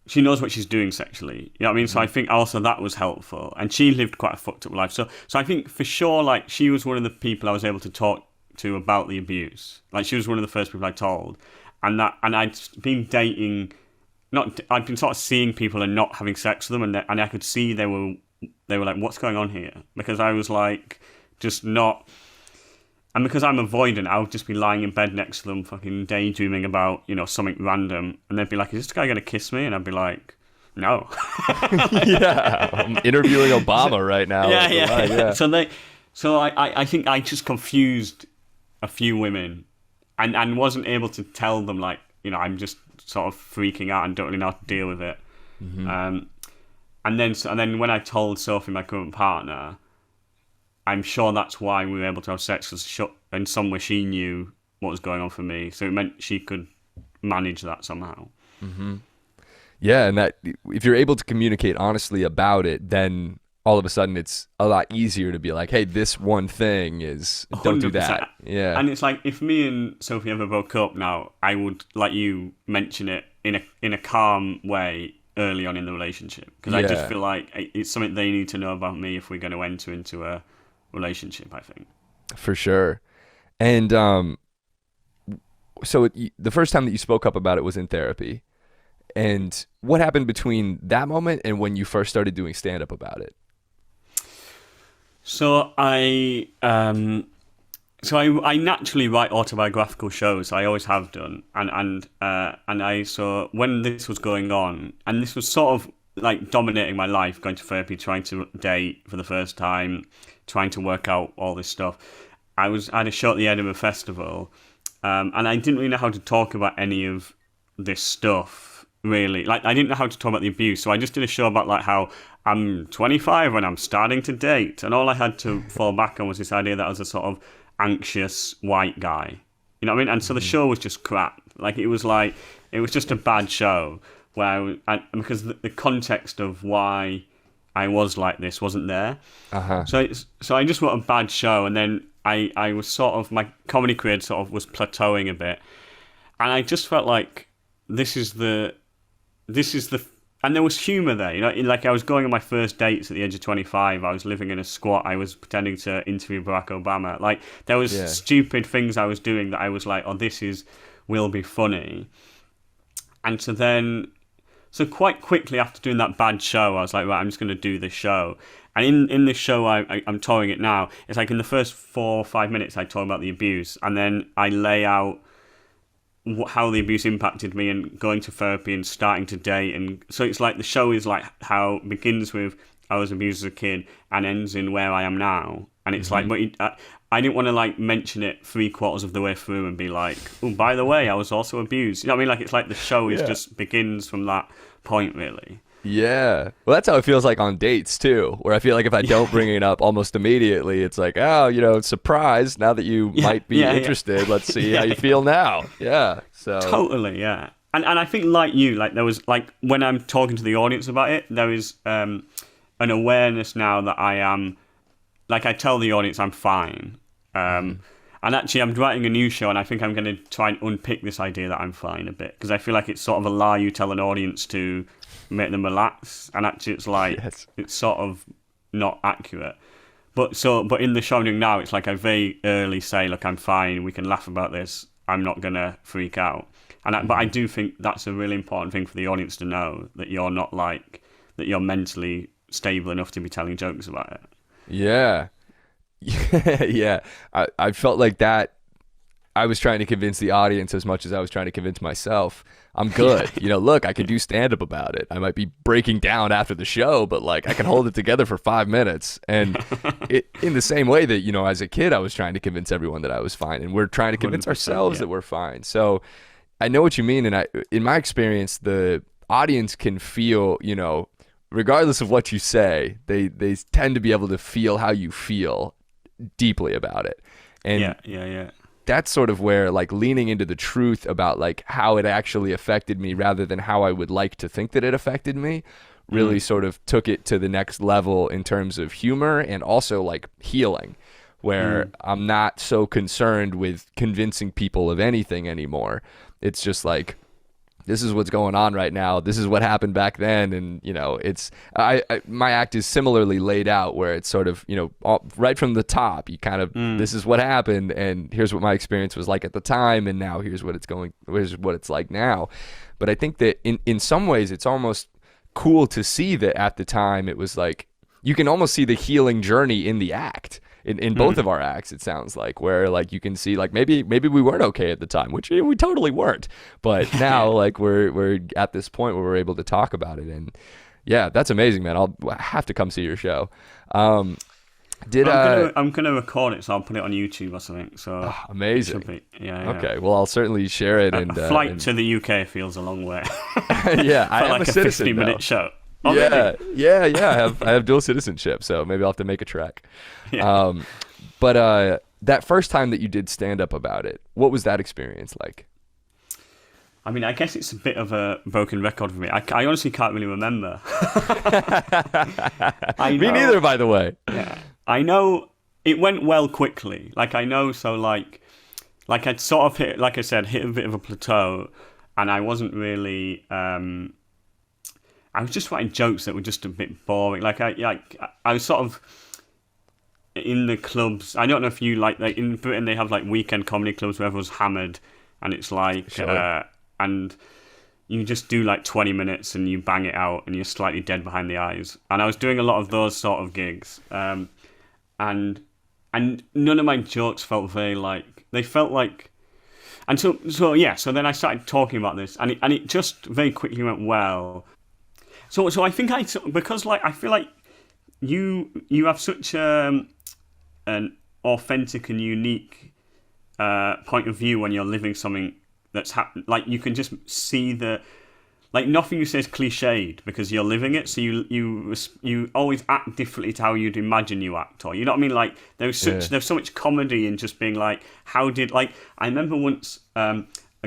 She knows what she's doing sexually. You know what I mean? So I think also that was helpful. And she lived quite a fucked up life. So I think for sure, like, she was one of the people I was able to talk to about the abuse. Like, she was one of the first people I told. And I'd been dating, I'd been sort of seeing people and not having sex with them. And I could see they were like, what's going on here? Because I was like, just not. And because I'm avoidant, I would just be lying in bed next to them, fucking daydreaming about, something random. And they'd be like, is this guy going to kiss me? And I'd be like, no. Yeah, I'm interviewing Obama right now. Yeah. So I think I just confused a few women and wasn't able to tell them, like, I'm just sort of freaking out and don't really know how to deal with it. Mm-hmm. And then when I told Sophie, my current partner, I'm sure that's why we were able to have sex, because in some way she knew what was going on for me. So it meant she could manage that somehow. Mm-hmm. Yeah, and that if you're able to communicate honestly about it, then all of a sudden it's a lot easier to be like, hey, this one thing is, don't 100%. Do that. Yeah. And it's like, if me and Sophie ever broke up now, I would, like you, mention it in a calm way early on in the relationship. Because I just feel like it's something they need to know about me if we're going to enter into a relationship, I think. For sure. And so the first time that you spoke up about it was in therapy. And what happened between that moment and when you first started doing stand-up about it? So I naturally write autobiographical shows. I always have done. So when this was going on, and this was sort of like dominating my life, going to therapy, trying to date for the first time, trying to work out all this stuff. I had a show at the Edinburgh Festival, and I didn't really know how to talk about any of this stuff, really. Like, I didn't know how to talk about the abuse, so I just did a show about, like, how I'm 25 and I'm starting to date, and all I had to fall back on was this idea that I was a sort of anxious white guy. You know what I mean? And so the show was just crap. Like, it was just a bad show, where because the context of why I was like this wasn't there. Uh-huh. So I just wrote a bad show, and then I was sort of, my comedy career sort of was plateauing a bit, and I just felt like this is the, and there was humour there, like I was going on my first dates at the age of 25, I was living in a squat, I was pretending to interview Barack Obama, like there was stupid things I was doing that I was like, oh, will be funny. And so quite quickly after doing that bad show, I was like, right, I'm just going to do this show. And in this show, I'm touring it now. It's like in the first 4 or 5 minutes, I talk about the abuse. And then I lay out how the abuse impacted me and going to therapy and starting to date. And so it's like the show is like how it begins with I was abused as a kid and ends in where I am now. And it's like, but I didn't want to like mention it 3/4 of the way through and be like, oh, by the way, I was also abused. You know what I mean? Like, it's like the show is just begins from that point, really. Yeah. Well, that's how it feels like on dates too, where I feel like if I don't bring it up almost immediately, it's like, oh, surprise, now that you might be interested, let's see how you feel now. Yeah. So totally, yeah. And I think like you, like there was like when I'm talking to the audience about it, there is an awareness now that I am like I tell the audience I'm fine. And actually, I'm writing a new show, and I think I'm going to try and unpick this idea that I'm fine a bit, because I feel like it's sort of a lie you tell an audience to make them relax, and actually it's like it's sort of not accurate. But in the show I'm doing now, it's like I very early say, look, I'm fine, we can laugh about this, I'm not going to freak out. But I do think that's a really important thing for the audience to know, that you're not like, that you're mentally stable enough to be telling jokes about it. Yeah. Yeah. I felt like that. I was trying to convince the audience as much as I was trying to convince myself. I'm good. Look, I can do stand-up about it. I might be breaking down after the show, but like I can hold it together for 5 minutes. And in the same way that, as a kid, I was trying to convince everyone that I was fine. And we're trying to convince ourselves that we're fine. So I know what you mean. And in my experience, the audience can feel, regardless of what you say, they tend to be able to feel how you feel deeply about it. And that's sort of where like leaning into the truth about like how it actually affected me rather than how I would like to think that it affected me really sort of took it to the next level in terms of humor and also like healing, where I'm not so concerned with convincing people of anything anymore. It's just like, this is what's going on right now. This is what happened back then. And, it's, my act is similarly laid out where it's sort of, right from the top, you kind of, this is what happened and here's what my experience was like at the time. And now here's what it's like now. But I think that in some ways it's almost cool to see that at the time it was like, you can almost see the healing journey in the act. In both of our acts, it sounds like, where like you can see like maybe we weren't okay at the time, which we totally weren't, but now like we're at this point where we're able to talk about it. And yeah, that's amazing, man. I'll have to come see your show. I'm gonna record it, so I'll put it on YouTube or something. So amazing. Yeah. Okay, well I'll certainly share it. And a flight to the UK feels a long way. Yeah, I am like a citizen 50-minute show. Oh, yeah, really? Yeah. I have dual citizenship, so maybe I'll have to make a trek. Yeah. But that first time that you did stand up about it, what was that experience like? I mean, I guess it's a bit of a broken record for me. I honestly can't really remember. Me neither, by the way. Yeah, I know it went well quickly. Like I know, so like I'd sort of hit, like I said, hit a bit of a plateau, and I wasn't really. I was just writing jokes that were just a bit boring. Like I was sort of in the clubs. I don't know if you like in Britain they have like weekend comedy clubs where everyone's hammered, and it's like and you just do like 20 minutes and you bang it out and you're slightly dead behind the eyes. And I was doing a lot of those sort of gigs, and none of my jokes felt very like they felt like. And so then I started talking about this, and it just very quickly went well. So I think because like I feel like you have such an authentic and unique point of view when you're living something that's like you can just see like nothing you say is cliched because you're living it. So you always act differently to how you'd imagine you act, or you know what I mean. Like there's so much comedy in just being like, I remember once a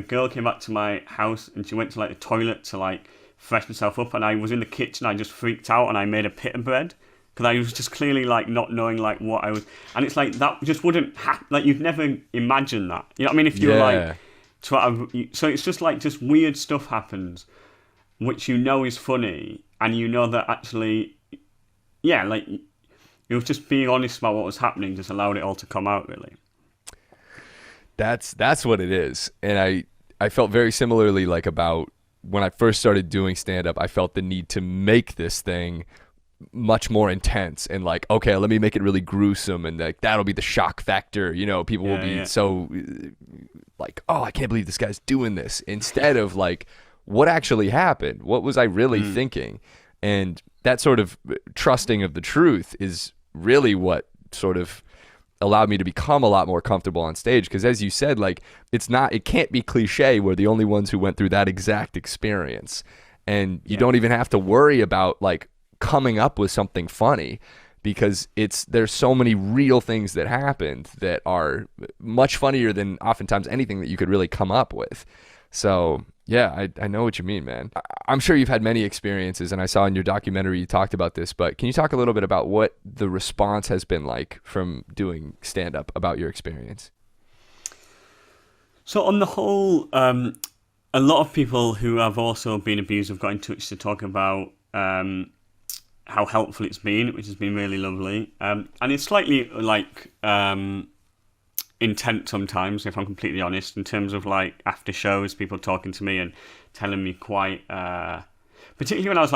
girl came back to my house and she went to like the toilet to like freshen herself up, and I was in the kitchen. I just freaked out and I made a pita bread because I was just clearly like not knowing like what I was, and it's like that just wouldn't happen. Like you'd never imagine that. You know what I mean? If you were like, so it's just like just weird stuff happens, which is funny, and you know that actually, like it was just being honest about what was happening just allowed it all to come out really. That's what it is, and I felt very similarly like about. When I first started doing stand-up, I felt the need to make this thing much more intense and like, okay, let me make it really gruesome, and like that'll be the shock factor. People will be so like, oh, I can't believe this guy's doing this, instead of like, what actually happened? What was I really thinking? And that sort of trusting of the truth is really what sort of allowed me to become a lot more comfortable on stage, because as you said, like it can't be cliche, we're the only ones who went through that exact experience, and you don't even have to worry about like coming up with something funny, because there's so many real things that happened that are much funnier than oftentimes anything that you could really come up with. So yeah, I know what you mean, man. I'm sure you've had many experiences, and I saw in your documentary you talked about this, but can you talk a little bit about what the response has been like from doing stand-up about your experience? So on the whole, a lot of people who have also been abused have got in touch to talk about how helpful it's been, which has been really lovely. And it's slightly like intense sometimes, if I'm completely honest, in terms of like after shows, people talking to me and telling me quite, particularly when I was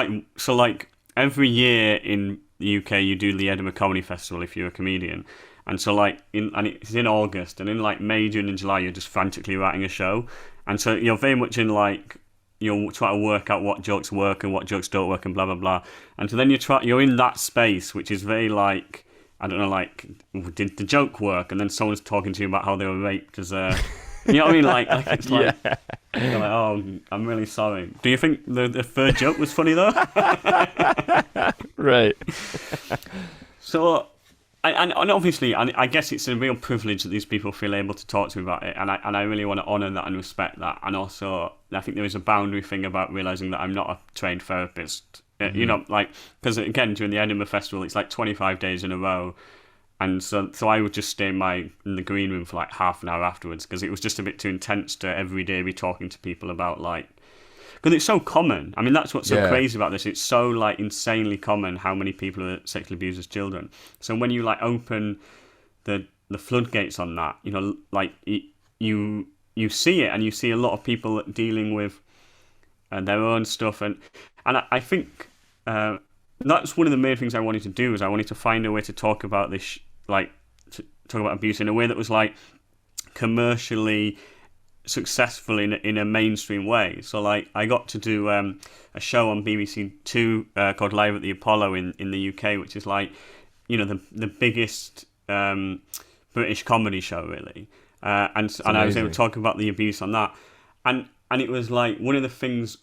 like every year in the UK you do the Edinburgh Comedy Festival if you're a comedian. And so and it's in August, and in like May, June and July you're just frantically writing a show. And so you're very much in like, you're trying to work out what jokes work and what jokes don't work and blah, blah, blah. And so then you're in that space, which is very like, I don't know, like, did the joke work? And then someone's talking to you about how they were raped as a, you know what I mean? Like it's like, yeah. You're like, oh, I'm really sorry. Do you think the third joke was funny though? Right. So, and obviously, I guess it's a real privilege that these people feel able to talk to me about it, and I really want to honour that and respect that. And also, I think there is a boundary thing about realising that I'm not a trained therapist. Mm-hmm. You know, like, because again, during the Edinburgh Festival, it's like 25 days in a row. And so I would just stay in the green room for like half an hour afterwards, because it was just a bit too intense to every day be talking to people about like, because it's so common. I mean, that's what's so crazy about this. It's so like insanely common how many people are sexually abused as children. So when you like open the floodgates on that, you know, like you see it, and you see a lot of people dealing with their own stuff, and I think that's one of the main things I wanted to do, is I wanted to find a way to talk about this, like to talk about abuse in a way that was like commercially successful in a mainstream way. So like I got to do a show on BBC Two called Live at the Apollo in the UK, which is like, you know, the biggest British comedy show really, and I was able to talk about the abuse on that, and it was like one of the things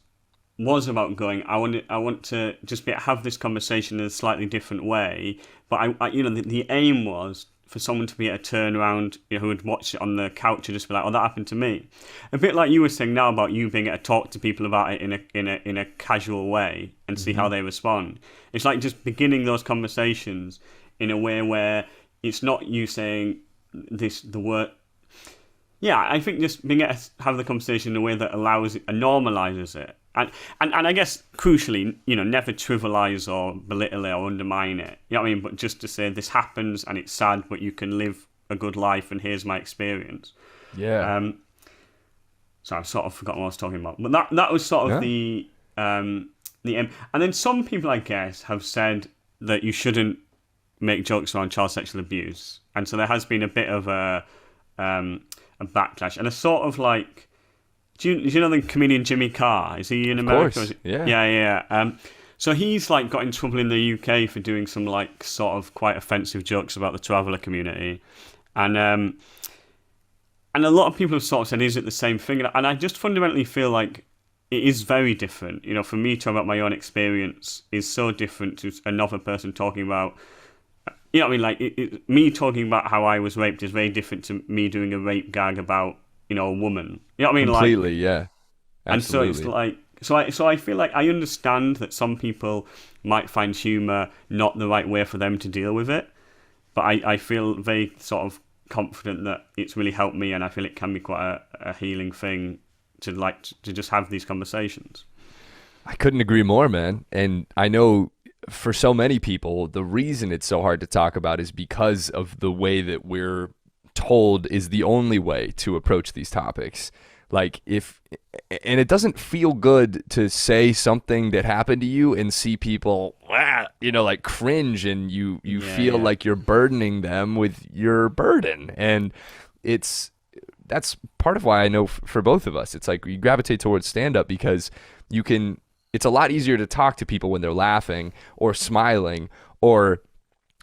was about going, I want to just have this conversation in a slightly different way, but I you know, the aim was for someone to be able to turn around, you know, who would watch it on the couch and just be like, oh, that happened to me. A bit like you were saying now about you being able to talk to people about it in a casual way and see how they respond. It's like just beginning those conversations in a way where it's not you saying the word. Yeah, I think just being able to have the conversation in a way that allows it and normalizes it. And I guess crucially, you know, never trivialize or belittle it or undermine it. You know what I mean? But just to say this happens and it's sad, but you can live a good life, and here's my experience. Yeah. So I've sort of forgotten what I was talking about. But that was sort of the aim. And then some people, I guess, have said that you shouldn't make jokes around child sexual abuse. And so there has been a bit of a backlash and a sort of like, do you know the comedian Jimmy Carr? Is he in America? Of course, yeah. Yeah. So he's like got in trouble in the UK for doing some like sort of quite offensive jokes about the traveller community, and a lot of people have sort of said, is it the same thing? And I just fundamentally feel like it is very different. You know, for me talking about my own experience is so different to another person talking about. You know what I mean? Like me talking about how I was raped is very different to me doing a rape gag about, you know, a woman. You know what I mean? Completely, like, yeah. Absolutely. And so it's like, so I feel like I understand that some people might find humour not the right way for them to deal with it, but I feel very sort of confident that it's really helped me, and I feel it can be quite a healing thing to just have these conversations. I couldn't agree more, man. And I know for so many people, the reason it's so hard to talk about is because of the way that we're told is the only way to approach these topics. Like and it doesn't feel good to say something that happened to you and see people, you know, like cringe, and you feel like you're burdening them with your burden. And that's part of why I know for both of us, it's like we gravitate towards stand-up because it's a lot easier to talk to people when they're laughing or smiling or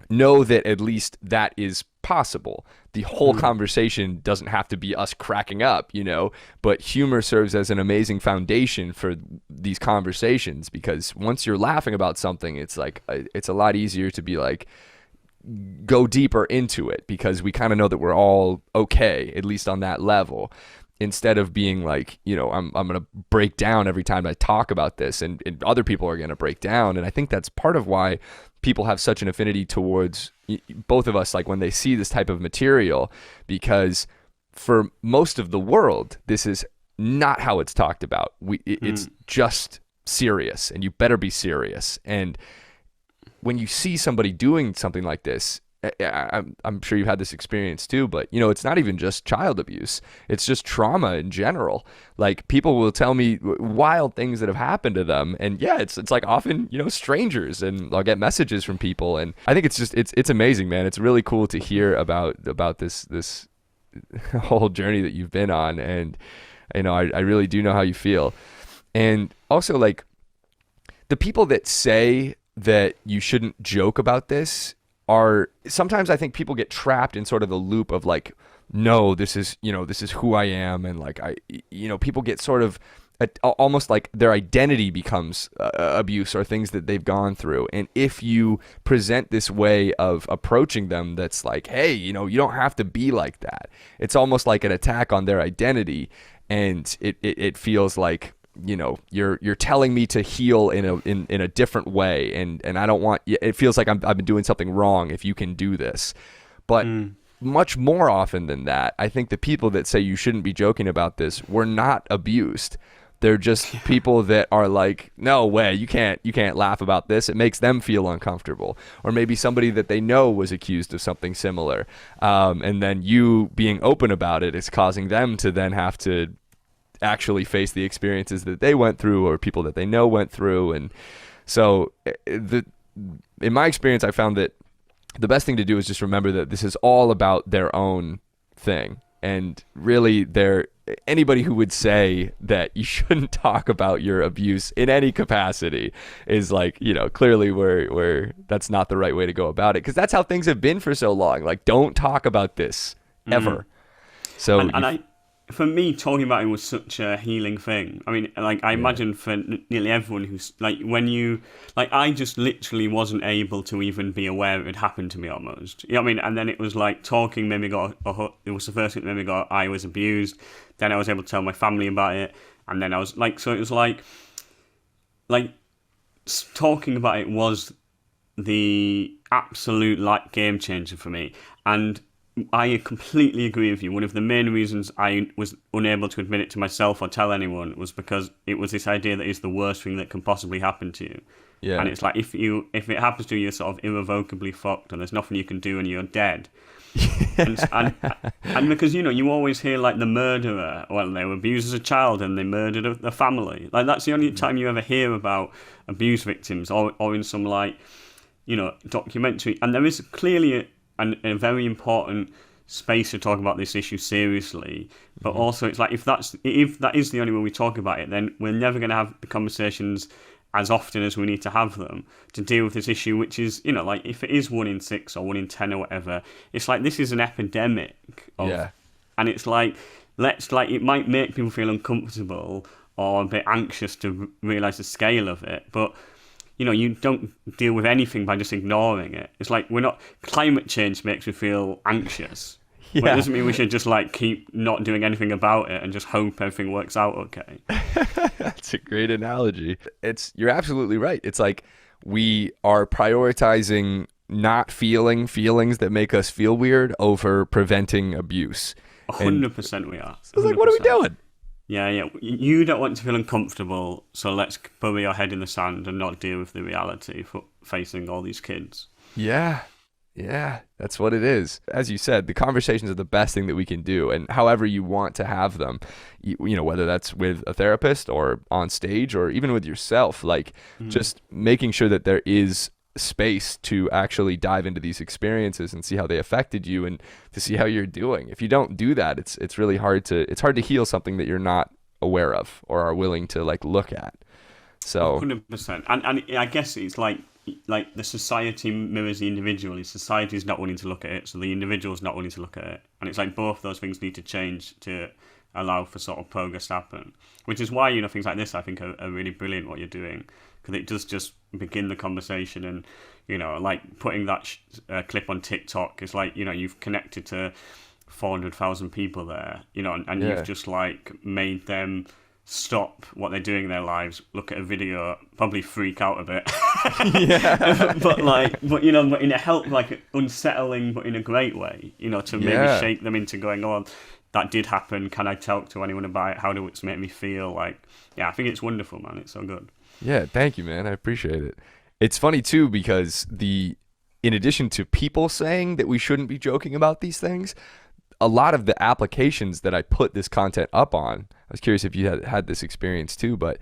know that at least that is possible. The whole conversation doesn't have to be us cracking up, you know, but humor serves as an amazing foundation for these conversations, because once you're laughing about something, it's like, it's a lot easier to be like, go deeper into it, because we kind of know that we're all okay, at least on that level. instead of being like, I'm going to break down every time I talk about this, and other people are going to break down. And I think that's part of why people have such an affinity towards both of us, like when they see this type of material, because for most of the world, this is not how it's talked about. It's just serious, and you better be serious. And when you see somebody doing something like this, I'm sure you've had this experience too, but it's not even just child abuse. It's just trauma in general. Like, people will tell me wild things that have happened to them, and yeah, it's like often strangers, and I'll get messages from people, and I think it's amazing, man. It's really cool to hear about this whole journey that you've been on, and I really do know how you feel. And also, like, the people that say that you shouldn't joke about this are sometimes, I think, people get trapped in sort of the loop of like, no, this is who I am, and like people get sort of almost like their identity becomes abuse or things that they've gone through. And if you present this way of approaching them that's like, hey, you don't have to be like that, it's almost like an attack on their identity, and it feels like, you're telling me to heal in a different way, and I don't want. It feels like I've been doing something wrong if you can do this. But much more often than that, I think the people that say you shouldn't be joking about this were not abused. They're just people that are like, no way, you can't laugh about this. It makes them feel uncomfortable. Or maybe somebody that they know was accused of something similar, and then you being open about it is causing them to then have to actually face the experiences that they went through, or people that they know went through. And so in my experience, I found that the best thing to do is just remember that this is all about their own thing. And really, anybody who would say that you shouldn't talk about your abuse in any capacity is like, clearly where that's not the right way to go about it, because that's how things have been for so long. Like, don't talk about this ever. So for me, talking about it was such a healing thing. I mean, like, I imagine for nearly everyone who's like, when you, like, I just literally wasn't able to even be aware it had happened to me almost. You know what I mean? And then it was like talking made me go, it was the first thing that made me go, I was abused. Then I was able to tell my family about it. And then I was like, so it was like talking about it was the absolute like game changer for me. And I completely agree with you. One of the main reasons I was unable to admit it to myself or tell anyone was because it was this idea that it's the worst thing that can possibly happen to you. Yeah. And it's like, if it happens to you, you're sort of irrevocably fucked, and there's nothing you can do, and you're dead. and because you always hear like the murderer, well, they were abused as a child and they murdered a family. Like, that's the only time you ever hear about abuse victims, or in some like documentary. And there is clearly a very important space to talk about this issue seriously, but also it's like, if that is the only way we talk about it, then we're never going to have the conversations as often as we need to have them to deal with this issue, which is, like, if it is 1 in 6 or 1 in 10 or whatever, it's like, this is an epidemic and it's like, it might make people feel uncomfortable or a bit anxious to realise the scale of it, but you don't deal with anything by just ignoring it. It's like, climate change makes me feel anxious. Yeah. But it doesn't mean we should just like keep not doing anything about it and just hope everything works out okay. That's a great analogy. You're absolutely right. It's like, we are prioritizing not feeling feelings that make us feel weird over preventing abuse. 100% we are. It's like, what are we doing? Yeah. You don't want to feel uncomfortable, so let's bury our head in the sand and not deal with the reality for facing all these kids. Yeah, that's what it is. As you said, the conversations are the best thing that we can do, and however you want to have them, whether that's with a therapist or on stage or even with yourself, like just making sure that there is space to actually dive into these experiences and see how they affected you and to see how you're doing. If you don't do that, it's really hard to heal something that you're not aware of or are willing to like look at. So 100%. And I guess it's like the society mirrors the individual. Society is not willing to look at it, so the individual is not willing to look at it. And it's like both those things need to change to allow for sort of progress to happen. Which is why things like this I think are really brilliant what you're doing, because it does just begin the conversation. And like putting that clip on TikTok is like you've connected to 400,000 people there, you know, and Yeah. you've just like made them stop what they're doing in their lives, look at a video, probably freak out a bit. Yeah. but you know, but in a like unsettling, but in a great way, you know, to maybe Yeah. shake them into going, oh, that did happen. Can I talk to anyone about it? How do it make me feel? Like, yeah, I think it's wonderful, man. It's so good. Yeah, thank you, man. I appreciate it. It's funny too because in addition to people saying that we shouldn't be joking about these things, a lot of the applications that I put this content up on, I was curious if you had this experience too, but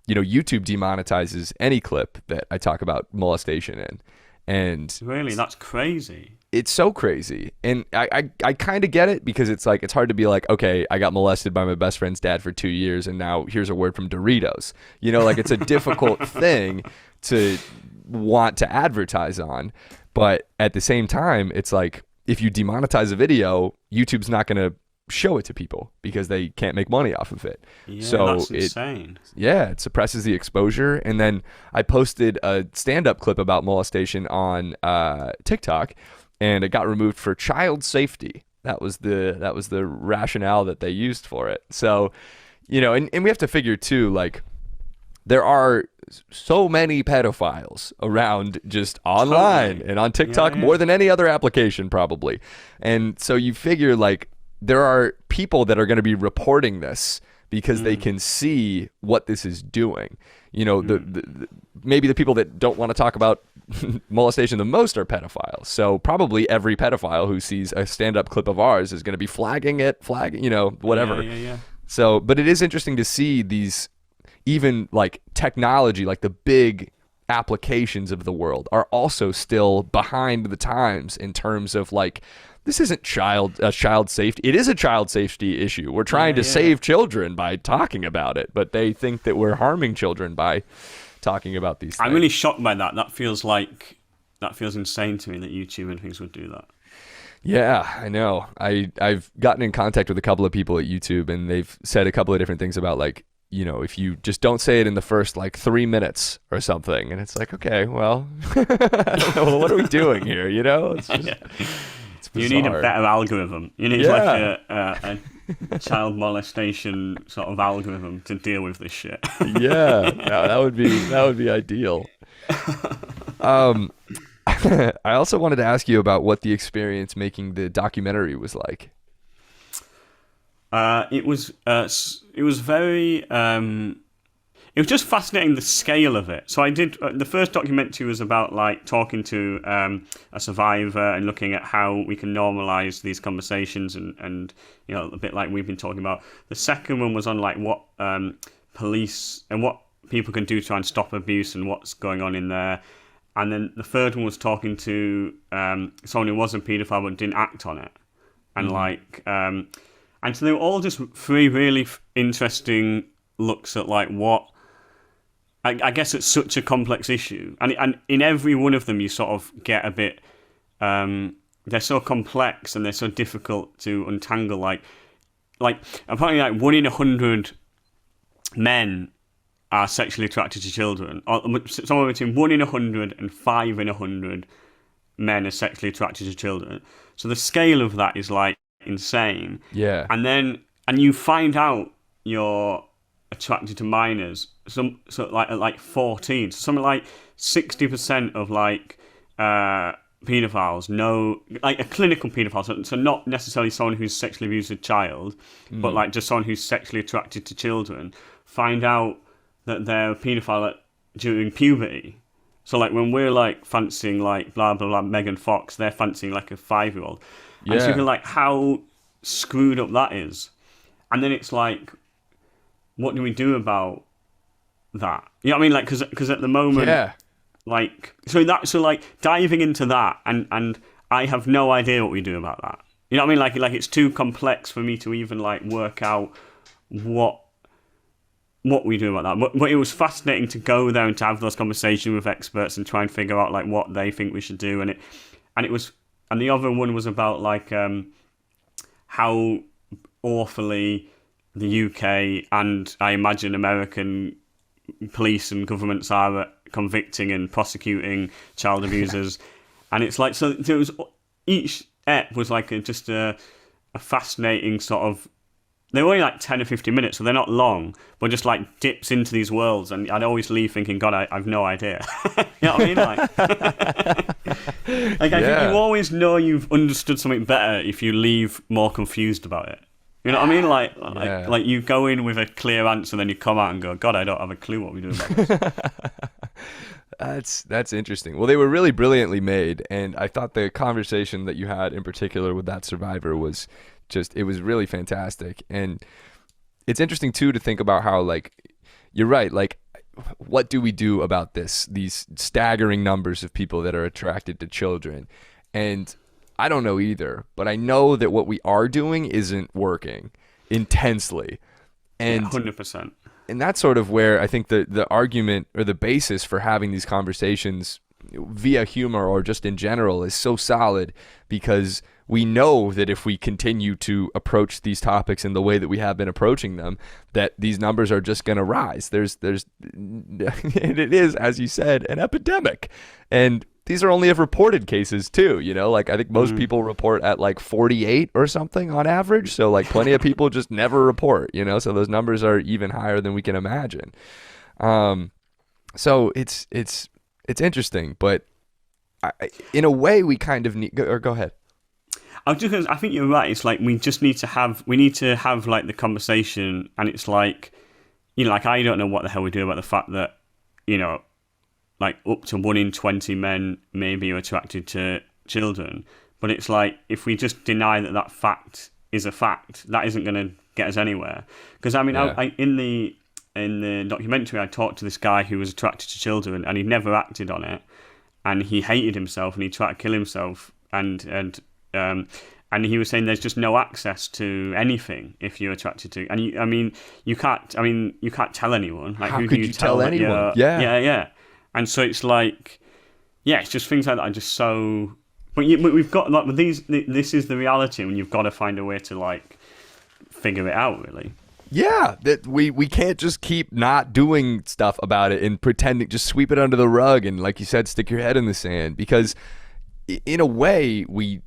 you know, YouTube demonetizes any clip that I talk about molestation in. And Really, that's crazy. it's so crazy. And I kind of get it because it's like, it's hard to be like, okay, I got molested by my best friend's dad for 2 years and now here's a word from Doritos. You know, like it's a difficult thing to want to advertise on. But at the same time, it's like, if you demonetize a video, YouTube's not going to show it to people because they can't make money off of it. Yeah, So that's insane. it suppresses the exposure. And then I posted a stand-up clip about molestation on TikTok, and it got removed for child safety. That was the rationale that they used for it. So, you know, and we have to figure too, like, there are so many pedophiles around just online Totally. and on TikTok Yeah. more than any other application probably. And so you figure like there are people that are going to be reporting this because they can see what this is doing. You know, the maybe the people that don't want to talk about molestation the most are pedophiles. So probably every pedophile who sees a stand-up clip of ours is going to be flagging, you know, whatever. Yeah. So, but it is interesting to see these, even like technology, like the big applications of the world are also still behind the times in terms of like, this isn't child safety. It is a child safety issue. We're trying to save children by talking about it, but they think that we're harming children by talking about these things. I'm really shocked by that. That feels insane to me that YouTube and things would do that. Yeah, I know. I've gotten in contact with a couple of people at YouTube, and they've said a couple of different things about like, you know, if you just don't say it in the first like 3 minutes or something, and it's like, okay, well, I don't know, well, what are we doing here? You know, it's just, it's bizarre. You need a better algorithm. You need like a child molestation sort of algorithm to deal with this shit. Yeah, that would be ideal. I also wanted to ask you about what the experience making the documentary was like. It was very. It was just fascinating, the scale of it. So I did the first documentary was about like talking to a survivor and looking at how we can normalize these conversations and you know, a bit like we've been talking about. The second one was on like what police and what people can do to try and stop abuse and what's going on in there. And then the third one was talking to someone who was a paedophile but didn't act on it, and like. And so they were all just three really interesting looks at like what, I guess it's such a complex issue. And in every one of them you sort of get a bit, they're so complex and they're so difficult to untangle. Like apparently like 1 in 100 men are sexually attracted to children. Or somewhere between 1 in 100 and 5 in 100 men are sexually attracted to children. So the scale of that is like, insane. Yeah. And you find out you're attracted to minors so like at like 14. So something like 60% of like pedophiles know, like a clinical pedophile, so not necessarily someone who's sexually abused a child, but like just someone who's sexually attracted to children, find out that they're a pedophile during puberty. So like when we're like fancying like blah blah blah Megan Fox, they're fancying like a 5-year-old. And so you feel like how screwed up that is. And then it's like, what do we do about that? You know what I mean? Like, because at the moment, like, so like diving into that, and I have no idea what we do about that. You know what I mean? Like it's too complex for me to even like work out what we do about that. But it was fascinating to go there and to have those conversations with experts and try and figure out like what they think we should do. And the other one was about like how awfully the UK and I imagine American police and governments are at convicting and prosecuting child abusers. And it's like, so there was, each ep was like just a a fascinating sort of. They're only like 10 or 15 minutes, so they're not long, but just like dips into these worlds, and I'd always leave thinking, God, I've no idea. You know what I mean? Like I think you always know you've understood something better if you leave more confused about it. You know what I mean? Like you go in with a clear answer, then you come out and go, God, I don't have a clue what we're doing about this. That's interesting. Well, they were really brilliantly made, and I thought the conversation that you had in particular with that survivor was it was really fantastic. And it's interesting too to think about how, like, you're right, like, what do we do about these staggering numbers of people that are attracted to children? And I don't know either, but I know that what we are doing isn't working intensely. And 100%. And that's sort of where I think the argument or the basis for having these conversations via humor or just in general is so solid, because we know that if we continue to approach these topics in the way that we have been approaching them, that these numbers are just going to rise. And it is, as you said, an epidemic. And these are only of reported cases too, you know, like I think most people report at like 48 or something on average. So like plenty of people just never report, you know, so those numbers are even higher than we can imagine. So it's interesting, but in a way we kind of need, or go ahead. I think you're right. It's like we need to have like the conversation, and it's like, you know, like I don't know what the hell we do about the fact that, you know, like up to 1 in 20 men maybe are attracted to children. But it's like, if we just deny that fact is a fact, that isn't going to get us anywhere. Because I mean, in the documentary, I talked to this guy who was attracted to children, and he never acted on it, and he hated himself, and he tried to kill himself, and he was saying there's just no access to anything if you're attracted to. And you can't tell anyone. Like, how who could do you tell anyone? Yeah. And so it's like, yeah, it's just things like that are just so. But we've got like these. This is the reality, and you've got to find a way to like figure it out, really. Yeah, that we can't just keep not doing stuff about it and pretending, just sweep it under the rug and, like you said, stick your head in the sand, because in a way we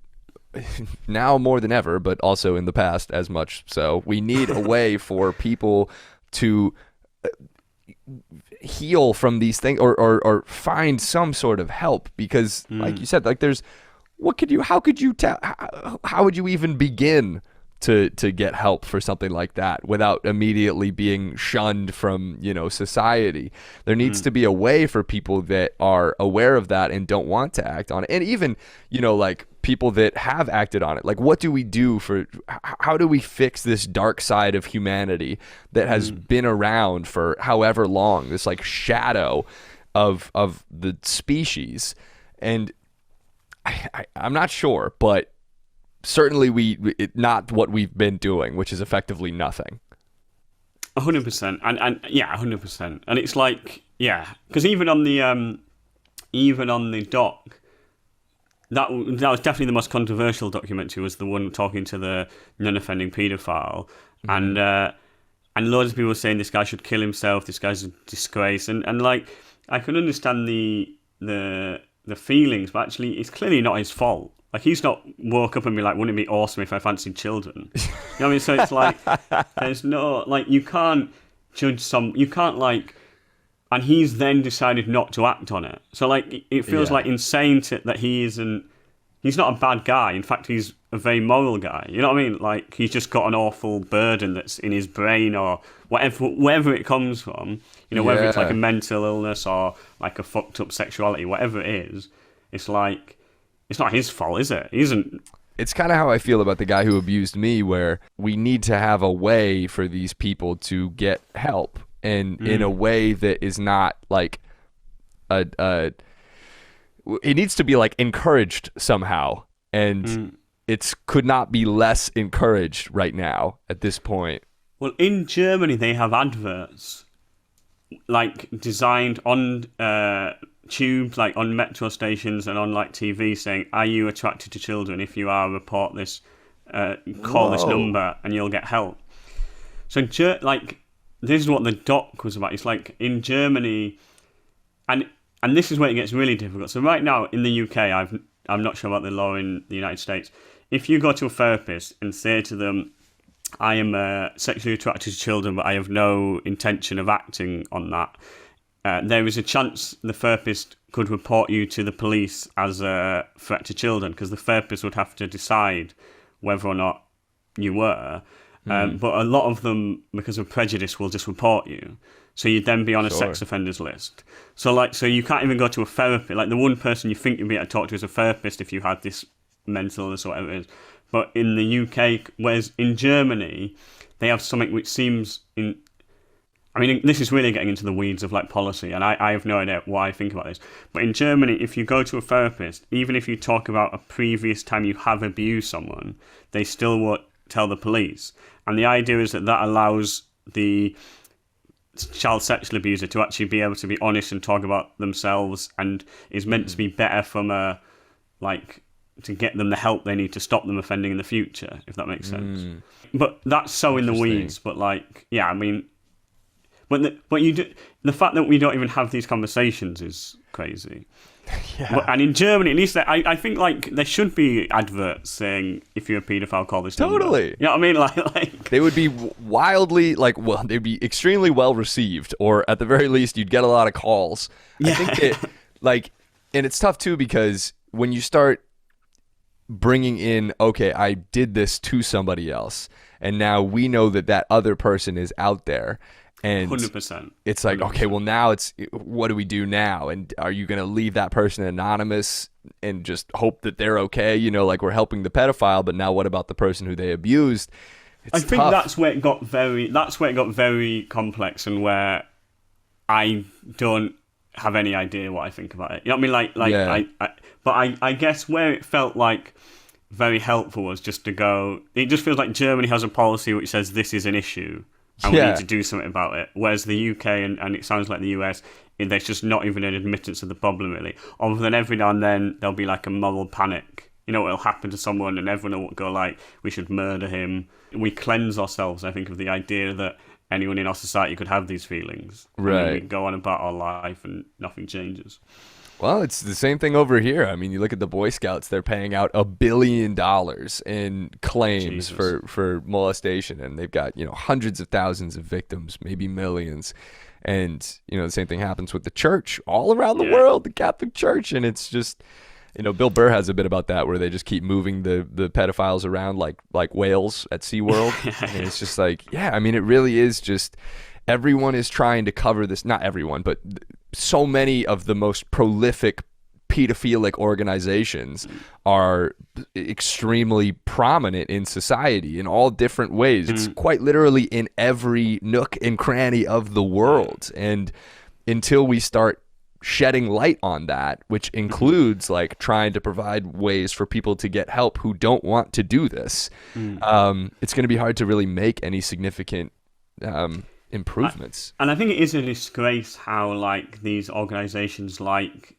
now more than ever, but also in the past as much so, we need a way for people to heal from these things or find some sort of help, because like you said, like how would you even begin to get help for something like that without immediately being shunned from, you know, society? There needs to be a way for people that are aware of that and don't want to act on it. And even, you know, like people that have acted on it, like what do we do how do we fix this dark side of humanity that has been around for however long, this like shadow of the species? And I'm not sure, but certainly not what we've been doing, which is effectively nothing. 100%, and yeah, 100%. And it's like, yeah, because even on the doc, that was definitely the most controversial documentary, was the one talking to the non-offending paedophile, and loads of people were saying this guy should kill himself, this guy's a disgrace, and like I can understand the feelings, but actually it's clearly not his fault. Like, he's not woke up and be like, wouldn't it be awesome if I fancied children? You know what I mean? So it's like, there's no, like, you can't judge you can't, like, and he's then decided not to act on it. So, like, it feels like insane that he's not a bad guy. In fact, he's a very moral guy. You know what I mean? Like, he's just got an awful burden that's in his brain, or wherever it comes from. You know, whether it's like a mental illness or like a fucked up sexuality, whatever it is, it's like, it's not his fault, is it? He isn't. It's kind of how I feel about the guy who abused me, where we need to have a way for these people to get help, and in a way that is not like it needs to be like encouraged somehow, and it could not be encouraged encouraged right now at this point. Well, in Germany they have adverts like designed on tubes, like on metro stations and on like TV, saying, "Are you attracted to children? If you are, report this, call this number, and you'll get help." So, like, this is what the doc was about. It's like in Germany, and this is where it gets really difficult. So right now in the UK, I'm not sure about the law in the United States. If you go to a therapist and say to them, I am sexually attracted to children, but I have no intention of acting on that, there is a chance the therapist could report you to the police as a threat to children, because the therapist would have to decide whether or not you were. But a lot of them, because of prejudice, will just report you. So you'd then be on a sex offenders list. So you can't even go to a therapist. Like, the one person you think you'd be able to talk to is a therapist if you had this mental illness or whatever it is. But in the UK, whereas in Germany, they have something which seems I mean, this is really getting into the weeds of like policy, and I have no idea what I think about this. But in Germany, if you go to a therapist, even if you talk about a previous time you have abused someone, they still won't tell the police. And the idea is that allows the child sexual abuser to actually be able to be honest and talk about themselves, and is meant to be better from to get them the help they need to stop them offending in the future, if that makes sense. But that's so in the weeds. But I mean, but you do, the fact that we don't even have these conversations is crazy. Yeah. And in Germany, at least, I think there should be adverts saying, if you're a paedophile, call this number. Totally. You know what I mean? Like they would be wildly they'd be extremely well received, or at the very least, you'd get a lot of calls. Yeah. I think and it's tough too, because when you start bringing in, okay, I did this to somebody else, and now we know that other person is out there. And 100%. It's like, 100%. Okay, well, now what do we do now? And are you going to leave that person anonymous and just hope that they're okay? You know, like, we're helping the pedophile, but now what about the person who they abused? I think that's where it got very complex, and where I don't have any idea what I think about it. You know what I mean? But I guess where it felt like very helpful was just to go, it just feels like Germany has a policy which says this is an issue, and we need to do something about it. Whereas the UK and it sounds like the US, there's just not even an admittance of the problem, really. Other than every now and then there'll be like a moral panic. You know, it'll happen to someone and everyone will go like, we should murder him. We cleanse ourselves, I think, of the idea that anyone in our society could have these feelings. Right. And we go on about our life and nothing changes. Well, it's the same thing over here. I mean, you look at the Boy Scouts, they're paying out $1 billion in claims for molestation, and they've got, hundreds of thousands of victims, maybe millions. And, the same thing happens with the church all around the world, the Catholic Church. And it's just, Bill Burr has a bit about that, where they just keep moving the pedophiles around like whales at SeaWorld. And it's just like, I mean, it really is just, everyone is trying to cover this. Not everyone, but so many of the most prolific pedophilic organizations are extremely prominent in society in all different ways. It's quite literally in every nook and cranny of the world. And until we start shedding light on that, which includes like trying to provide ways for people to get help who don't want to do this, it's going to be hard to really make any significant improvements. And I think it is a disgrace how like these organizations like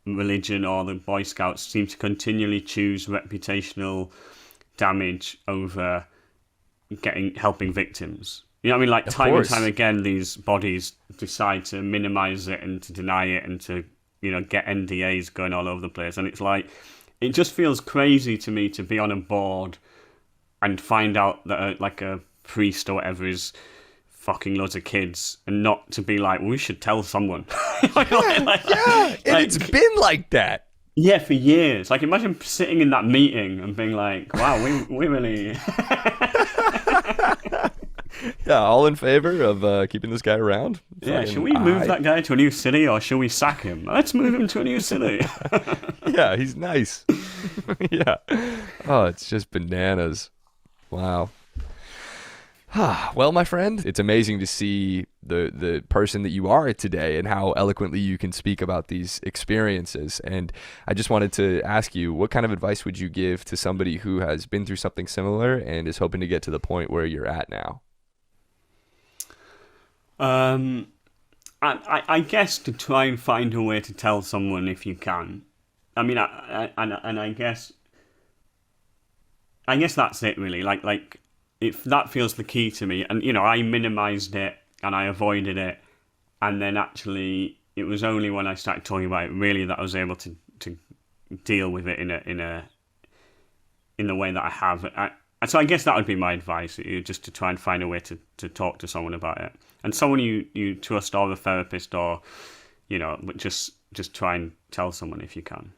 religion or the Boy Scouts seem to continually choose reputational damage over helping victims. You know what I mean? Like, time and time again, these bodies decide to minimize it and to deny it and to, get NDAs going all over the place. And it's like, it just feels crazy to me to be on a board and find out that a priest or whatever is fucking loads of kids, and not to be like, well, we should tell someone. And it's been like that. Yeah, for years. Like, imagine sitting in that meeting and being like, wow, we really... Yeah, all in favor of keeping this guy around? Yeah, should we move that guy to a new city, or should we sack him? Let's move him to a new city. Yeah, he's nice. Yeah. Oh, it's just bananas. Wow. Well, my friend, it's amazing to see the person that you are today and how eloquently you can speak about these experiences. And I just wanted to ask you, what kind of advice would you give to somebody who has been through something similar and is hoping to get to the point where you're at now? I guess to try and find a way to tell someone if you can. I mean, I guess that's it really. Like. If that feels the key to me, and I minimized it and I avoided it, and then actually it was only when I started talking about it really that I was able to deal with it in the way that I have. So I guess that would be my advice, just to try and find a way to talk to someone about it, and someone you trust, or a therapist, or but just try and tell someone if you can.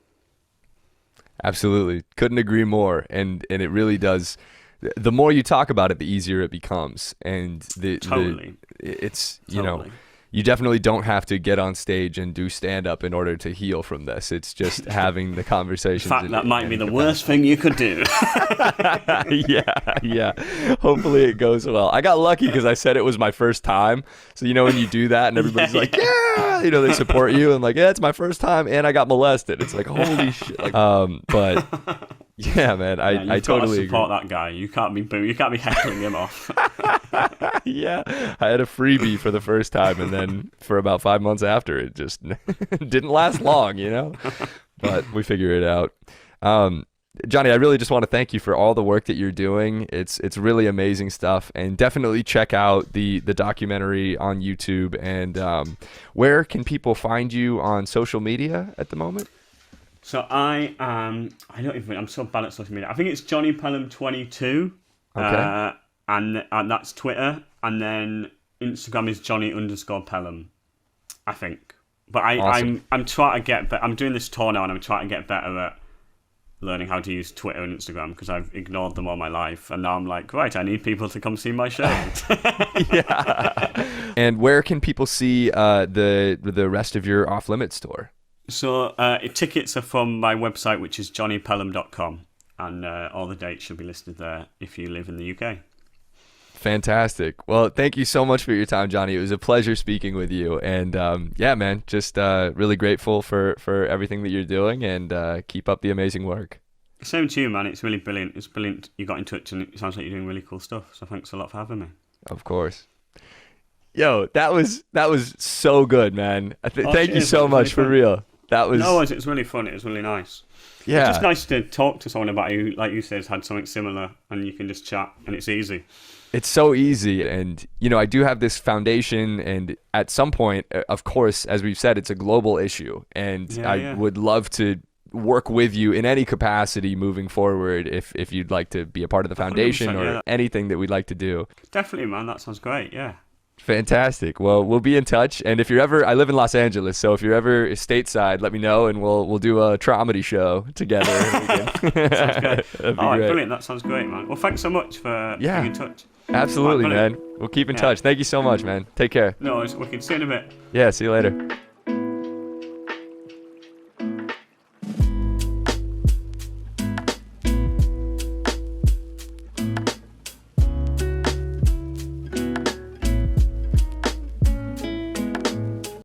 Absolutely, couldn't agree more, and it really does. The more you talk about it, the easier it becomes, and it's totally. You definitely don't have to get on stage and do stand-up in order to heal from this. It's just having the conversations. In fact, that might be the worst thing you could do. Yeah. Hopefully it goes well. I got lucky because I said it was my first time. So, when you do that and everybody's like, yeah, they support you, and like, yeah, it's my first time, and I got molested. It's like, holy shit. But yeah, man, I totally support agree. That guy. You can't be heckling him off. Yeah, I had a freebie for the first time, and then for about 5 months after, it just didn't last long, but we figure it out. Jonny, I really just want to thank you for all the work that you're doing. It's really amazing stuff, and definitely check out the documentary on YouTube. And where can people find you on social media at the moment? So I'm so bad at social media. I think it's Jonny Pelham 22. Okay. And that's Twitter, and then Instagram is Jonny_Pelham, I think. But Awesome. I'm trying to get better. I'm doing this tour now, and I'm trying to get better at learning how to use Twitter and Instagram, because I've ignored them all my life, and now I'm like, right, I need people to come see my show. Yeah. And where can people see the rest of your Off Limits tour? So tickets are from my website, which is jonnypelham.com, and all the dates should be listed there if you live in the UK. Fantastic. Well, thank you so much for your time, Jonny. It was a pleasure speaking with you. And yeah, man, just really grateful for everything that you're doing, and keep up the amazing work. Same to you, man. It's really brilliant. It's brilliant you got in touch, and it sounds like you're doing really cool stuff. So thanks a lot for having me. Of course. Yo, that was so good, man. Thank you so much, for real. That was... No, it was really fun. It was really nice. Yeah. It's just nice to talk to someone about who, like you said, has had something similar, and you can just chat, and it's easy. It's so easy. And, I do have this foundation, and at some point, of course, as we've said, it's a global issue. And I would love to work with you in any capacity moving forward if you'd like to be a part of the foundation or anything that we'd like to do. Definitely, man. That sounds great. Yeah. Fantastic. Well, we'll be in touch. And if you're ever, I live in Los Angeles, so if you're ever stateside, let me know, and we'll do a traumedy show together. Sounds good. All right, brilliant. That sounds great, man. Well, thanks so much for being in touch. Absolutely, man. We'll keep in touch. Thank you so much, man. Take care. No, we can see you in a bit. Yeah, see you later.